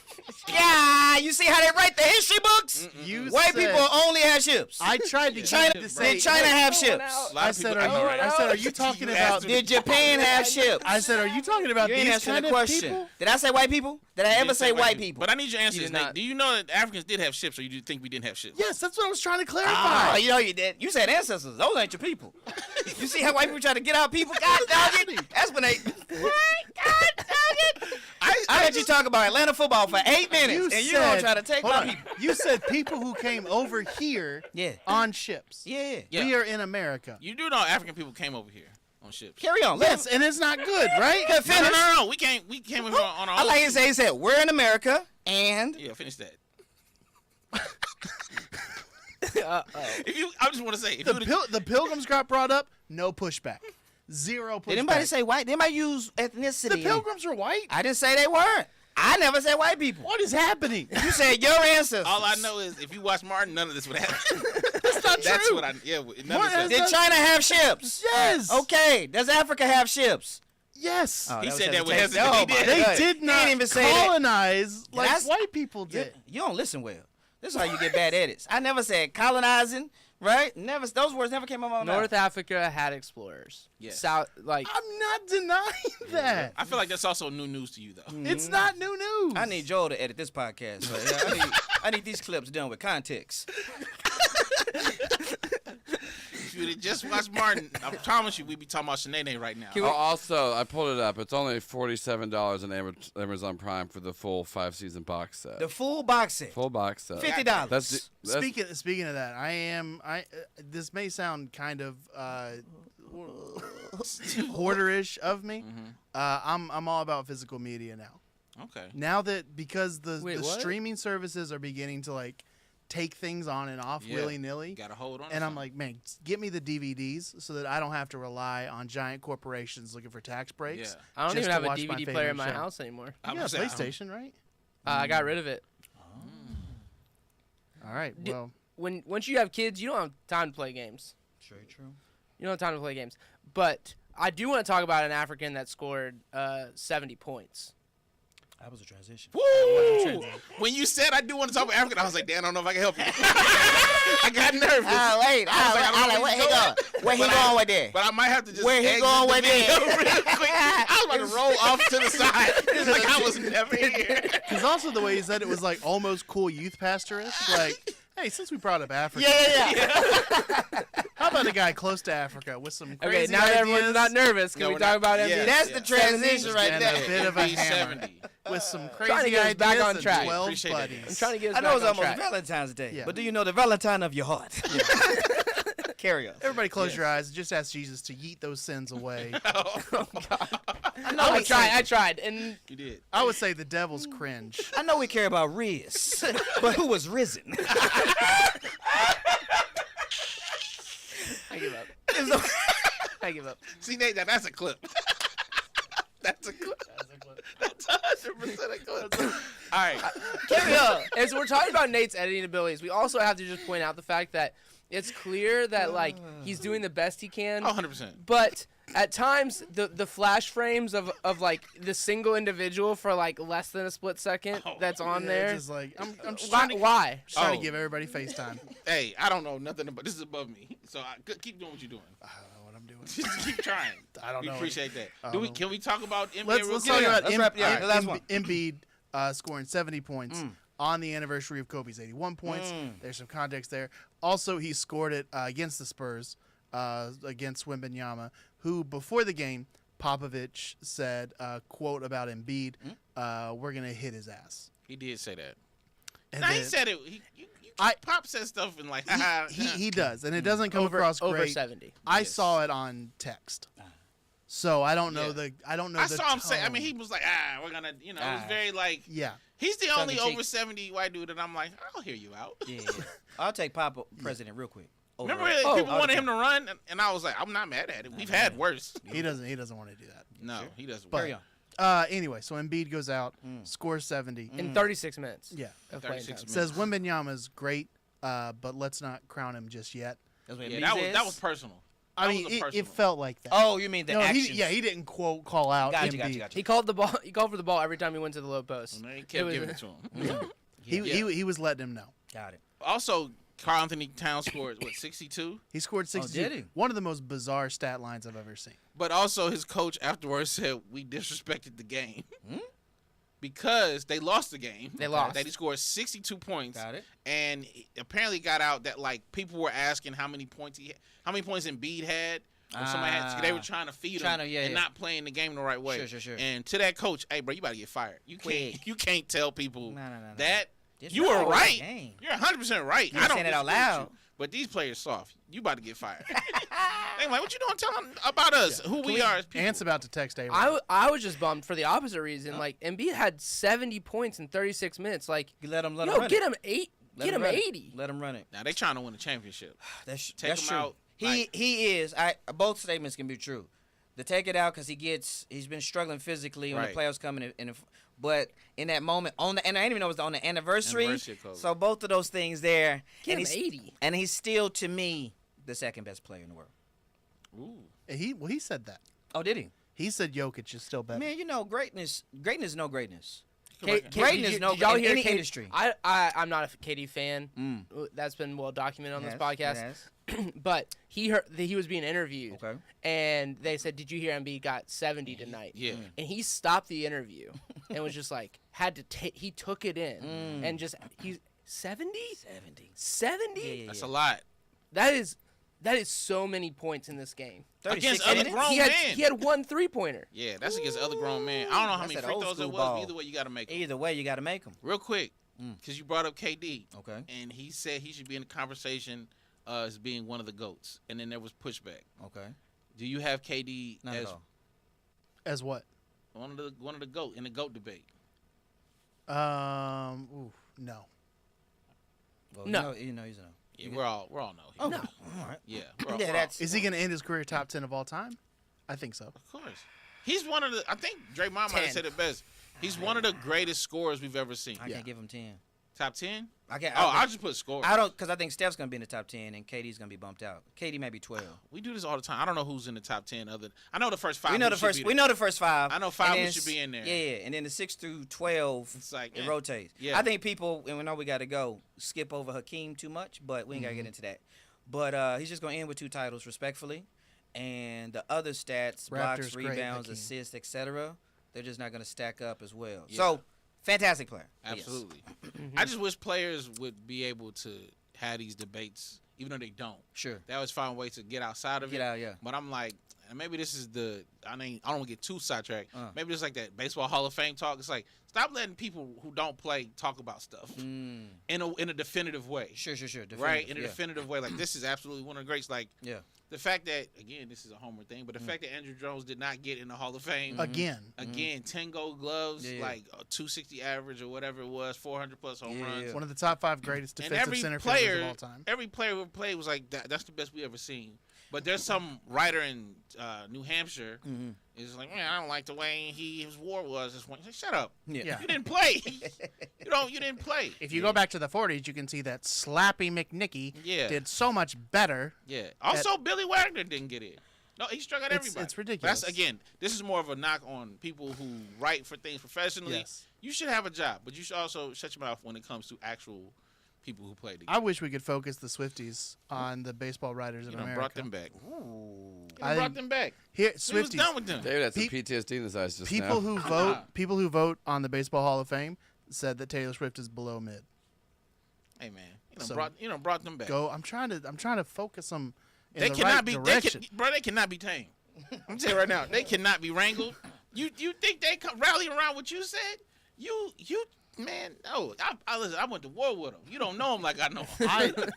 Yeah, you see how they write the history books? You White said- people only had ships. I tried to China, get to say. did China have Out. ships? A lot I of said, people- are you, right. I said, are you talking You about? asked me. Did Japan have ships? I said, are you talking about You ain't these answering kind the of question. people? Did I say white people? Did I You ever didn't say white people? But I need your answers, did Nate. not. Do you know that Africans did have ships, or you think we didn't have ships? Yes, that's what I was trying to clarify. Oh, you know you did. You said ancestors. Those ain't your people. You see how white people try to get out people? God dog it. That's when they. God dog it. I let you talk about Atlanta football for 8 minutes, and you gonna try to take hold my on. people. You said people who came over here Yeah. on ships. Yeah. Yeah. We are in America. You do know African people came over here on ships. Carry on. Yes, and it's not good, right? No. We came over here on our I own. like to say, he said, we're in America, and Yeah, finish that. Uh-oh. I just want to say, if you would've- The Pilgrims got brought up. No pushback. Zero pushback. did anybody say white? Did anybody use ethnicity? the Pilgrims were white? I didn't say they weren't. I never said white people. What is happening? You said your ancestors. all I know is if you watch Martin, none of this would happen. That's not That's true. what I. Yeah, none What of this. is Did China have ships? Yes. Okay. Does Africa have ships? Yes. Oh, He was said that with hesitation. hesitation. He my did. They God. did He not didn't even say that. colonize like That's- white people You, did. you don't listen well. This is how you get bad edits. I never said colonizing, right? Never. Those words never came out of my mouth. North Africa had explorers. Yes. South, like I'm not denying that. I feel like that's also new news to you, though. It's not new news. I need Joel to edit this podcast. So, yeah, I need these clips done with context. If you would have just watched Martin, I promise you, we'd be talking about Shanae right now. Can we- Also, I pulled it up. It's only $47 on Amazon Prime for the full 5-season box set. The full box set. Full box set. $50. That's Speaking of that, this may sound kind of hoarderish of me. I'm all about physical media now. Okay. Now that because Wait, the what? streaming services are beginning to like take things on and off willy nilly. Got to hold on. And I'm like, man, get me the DVDs so that I don't have to rely on giant corporations looking for tax breaks. I don't just even to have a watch my DVD player favorite in my show. house anymore. You got a PlayStation, right? I got rid of it. All right. Well, Once you have kids, you don't have time to play games. Very true. You don't have time to play games. But I do want to talk about an African that scored 70 points. That was a transition. Woo! When you said I do want to talk about African, I was like, Dan, I don't know if I can help you. I got nervous. Wait. Where he going? Where he going with that? But I might have to just Where he exit going the with video that? real quick. I was about to roll off to the side. It's like I was never here. because also the way he said it was like almost cool youth pastorish. Like, hey, since we brought up Africa, how about a guy close to Africa with some Okay, crazy now that ideas, everyone's not nervous, can No, we we're talk not. about Yeah. NBA? That's the transition right and there. a bit of a hammer 70. with some Trying to crazy get us ideas back on and track. 12 Appreciate that. buddies. I'm trying to get us I know back it's on almost track. Valentine's Day, Yeah. but do you know the Valentine of your heart? Carry on. Everybody close your eyes and just ask Jesus to yeet those sins away. I tried, and You did. I would say the devil's cringe. I know we care about Riz, but who was risen? I give up. I give up. See, Nate, that's a clip. That's a clip. That's 100% a clip. All right. Carry on. As we're talking about Nate's editing abilities, we also have to just point out the fact that it's clear that like he's doing the best he can. Oh, 100%. But at times the flash frames of like the single individual for like less than a split second that's on Yeah, there. Just like I'm just Why? trying to, Why? just trying to Oh. give everybody FaceTime. Hey, I don't know nothing about this. Is above me. So keep doing what you're doing. I don't know what I'm doing. Just keep trying. I don't We know. appreciate that. I Do don't we? know. Can we talk about NBA Let's real talk quick? about Let's wrap- yeah, the last one. Embiid scoring 70 points on the anniversary of Kobe's 81 points. There's some context there. Also, he scored it against the Spurs against Wembanyama, who before the game, Popovich said, quote about Embiid, we're going to hit his ass. He did say that. And Now he then- said it. Pop said stuff and like, he does, and it doesn't come across over great. 70. I Yes. saw it on text. So I don't know Yeah. I don't know I the saw him say. I tone. mean, he was like, we're gonna, it was very like. Yeah. He's the Tongue only in cheek. over 70 white dude that I'm like, I'll hear you out. Yeah. I'll take Papa president real quick. Over Remember, it. people wanted him to run, and I was like, I'm not mad at it. We've had worse. He doesn't want to do that. No, he doesn't. But- Carry on. Anyway, so Embiid goes out, scores 70. In 36 minutes. Yeah. Of playing 36 time. minutes. Says Wembanyama's great, but let's not crown him just yet. That's what Yeah, Embiid that says? was personal. I That mean, was a it personal. felt like that. Oh, you mean the no, actions? he didn't call out Gotcha, Embiid. gotcha. He called the ball. He called for the ball every time he went to the low post. And they It kept was- giving it to him. He was letting him know. Got it. Also, Karl Anthony Towns scored, 62? He scored 60. did he? One of the most bizarre stat lines I've ever seen. But also, his coach afterwards said, we disrespected the game. Because they lost the game. They lost. That he scored 62 points. Got it. And he apparently got out that, like, people were asking how many points Embiid had. Or somebody had, they were trying to feed him and not playing the game the right way. Sure. And to that coach, hey, bro, you about to get fired. You can't tell people No. that. This You is were not right. a game. You're 100% right. You I don't saying it out dispute loud. you, but these players soft. You about to get fired. They like, what you doing? Tell them about us, who we are as people. Ant's about to text A. I was just bummed for the opposite reason. Like Embiid had 70 points in 36 minutes. Like, You let him run get it. him 8. Let Get him run it. 80. Let him run it. Now they trying to win a championship. That's Take him true. out, He is. Both statements can be true. The take it out because he's been struggling physically when the Right. playoffs coming but in that moment and I didn't even know it was on the anniversary. Anniversary of Kobe. So both of those things there. Get and him he's 80. And he's still to me the second best player in the world. Ooh. He said that. Oh, did he? He said Jokic is still better. Man, greatness no greatness. did Greatness y'all in hear any KD industry. I'm not a KD fan. That's been well documented on this podcast. But he was being interviewed. Okay. And they said, "Did you hear Embiid got 70 tonight?" Yeah. And he stopped the interview and was just like he took it in and just he's 70? 70? Yeah. That's a lot. That is so many points in this game. Against 36 other minutes? grown He men. had one 3-pointer. Yeah, that's against other grown men. I don't know how That's many that free old throws there school was, ball. but either way, you got to make them. Either way, you got to make them. Real quick, because you brought up KD. Okay. And he said he should be in the conversation as being one of the GOATs. And then there was pushback. Okay. Do you have KD Not at as all. As what? one of the GOAT in the GOAT debate? No. Well, No. he's no. Yeah, we're all know. Oh, No. all right. Yeah, Yeah, that's. Is he going to end his career top 10 of all time? I think so. of course. He's one of the. I think Draymond might 10. have said it best. He's one of the greatest scorers we've ever seen. I can't give him 10. Top 10? I can't. Oh, I'll just put score. I don't, because I think Steph's gonna be in the top 10 and KD's gonna be bumped out. KD may be 12. We do this all the time. I don't know who's in the top 10. I know the first 5. We know the first. We know the first 5. I know 5 and who then should be in there. Yeah, and then the 6 through 12, It's like it rotates. Yeah. I think people, and we know we got to go, skip over Hakeem too much, but we ain't gotta get into that. But he's just gonna end with 2 titles, respectfully, and the other stats, blocks, Raptors, great, rebounds, Hakeem. assists, etc. They're just not gonna stack up as well. Yeah. So, fantastic player. Yes. Absolutely. I just wish players would be able to have these debates, even though they don't. Sure. They always find ways to get outside of Get it. out, yeah. But I'm like, maybe this is I don't want to get too sidetracked. Uh. Maybe it's like that baseball Hall of Fame talk. It's like, stop letting people who don't play talk about stuff in a definitive way. Sure. Right? In a yeah. definitive way. Like, this is absolutely one of the greats. Like, Yeah. the fact that, again, this is a homer thing, but the fact that Andrew Jones did not get in the Hall of Fame. Again. 10 gold gloves, Yeah, yeah. like a 260 average or whatever it was, 400 plus home Yeah, runs. yeah. One of the top 5 greatest And defensive every center fielders player, of all time. every player who played was like, that's the best we ever seen. But there's some writer in New Hampshire is like, man, I don't like the way his WAR was. This one, shut up. Yeah. You didn't play. You didn't play. If you go back to the 40s, you can see that Slappy McNicky Yeah. did so much better. Yeah. Also, Billy Wagner didn't get in. No, he struck at It's- everybody. it's ridiculous. That's, again, this is more of a knock on people who write for things professionally. Yes. You should have a job, but you should also shut your mouth when it comes to actual people who play the game. I wish we could focus the Swifties on the baseball writers of You know, America. brought them back. I Brought think them back. Here, We was Swifties. done with them. David had some Pe- PTSD in his eyes just People now. people who vote on the Baseball Hall of Fame said that Taylor Swift is below mid. Hey man, So, brought them back. I'm trying to focus them in They the cannot right be. direction. They cannot be tamed. I'm telling you right now, they cannot be wrangled. You think they come rally around what you said? You man, no. Listen, I went to war with them. You don't know them like I know 'em.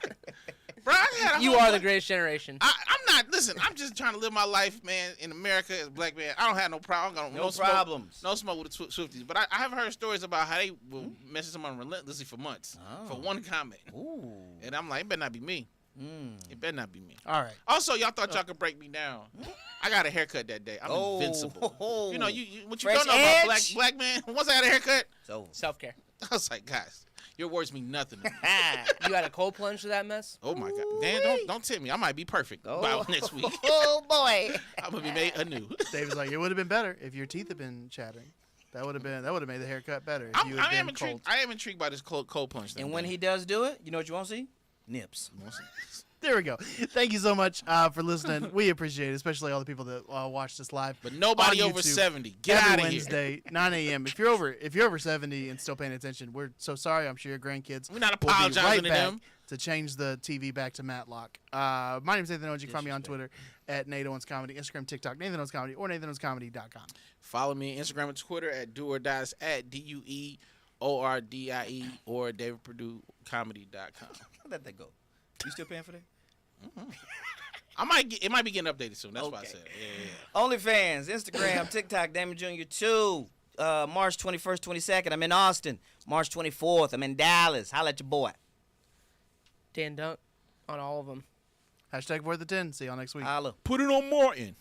Bro, I had a You whole are the bunch- greatest generation. I'm not. Listen, I'm just trying to live my life, man, in America as a black man. I don't have no problem. No smoke, problems. No smoke with the Swifties. But I have heard stories about how they will message someone relentlessly for months for one comment. Ooh. And I'm like, it better not be me. It better not be me. All right. Also, y'all thought y'all could break me down. I got a haircut that day. I'm invincible. Oh. You know, what you Fresh don't know about edge. black man. Once I had a haircut, So, Self-care. I was like, guys, your words mean nothing to me. You got a cold plunge to that mess? Oh my God, Dan, don't tip me. I might be perfect by next week. oh boy. I'm gonna be made anew. David's like, it would have been better if your teeth had been chatting. That would have made the haircut better. If you I had am been cold. intrigued. I am intrigued by this cold punch thing. And when he does do it, you know what you won't see? Nips. There we go. Thank you so much for listening. We appreciate it, especially all the people that watch this live. But nobody on over YouTube 70. Get every out of here. Wednesday, 9 a.m. If you're over 70 and still paying attention, we're so sorry. I'm sure your grandkids We're not will be apologizing right to back them. to change the TV back to Matlock. My name is Nathan Owens. You can find me on Twitter at Nate Owens Comedy, Instagram, TikTok, Nathan Owens Comedy, or NathanOwensComedy.com. Follow me on Instagram and Twitter at doordies at DUEORDIE or DavidPurdueComedy.com. Let that go. You still paying for that? It might be getting updated soon. That's why I Okay. said. Yeah. OnlyFans, Instagram, TikTok, Damon Jr. 2. March 21st, 22nd, I'm in Austin. March 24th, I'm in Dallas. Holla at your boy. Dan Dunk on all of them. Hashtag for the 10. See y'all next week. Holla. Put it on Martin.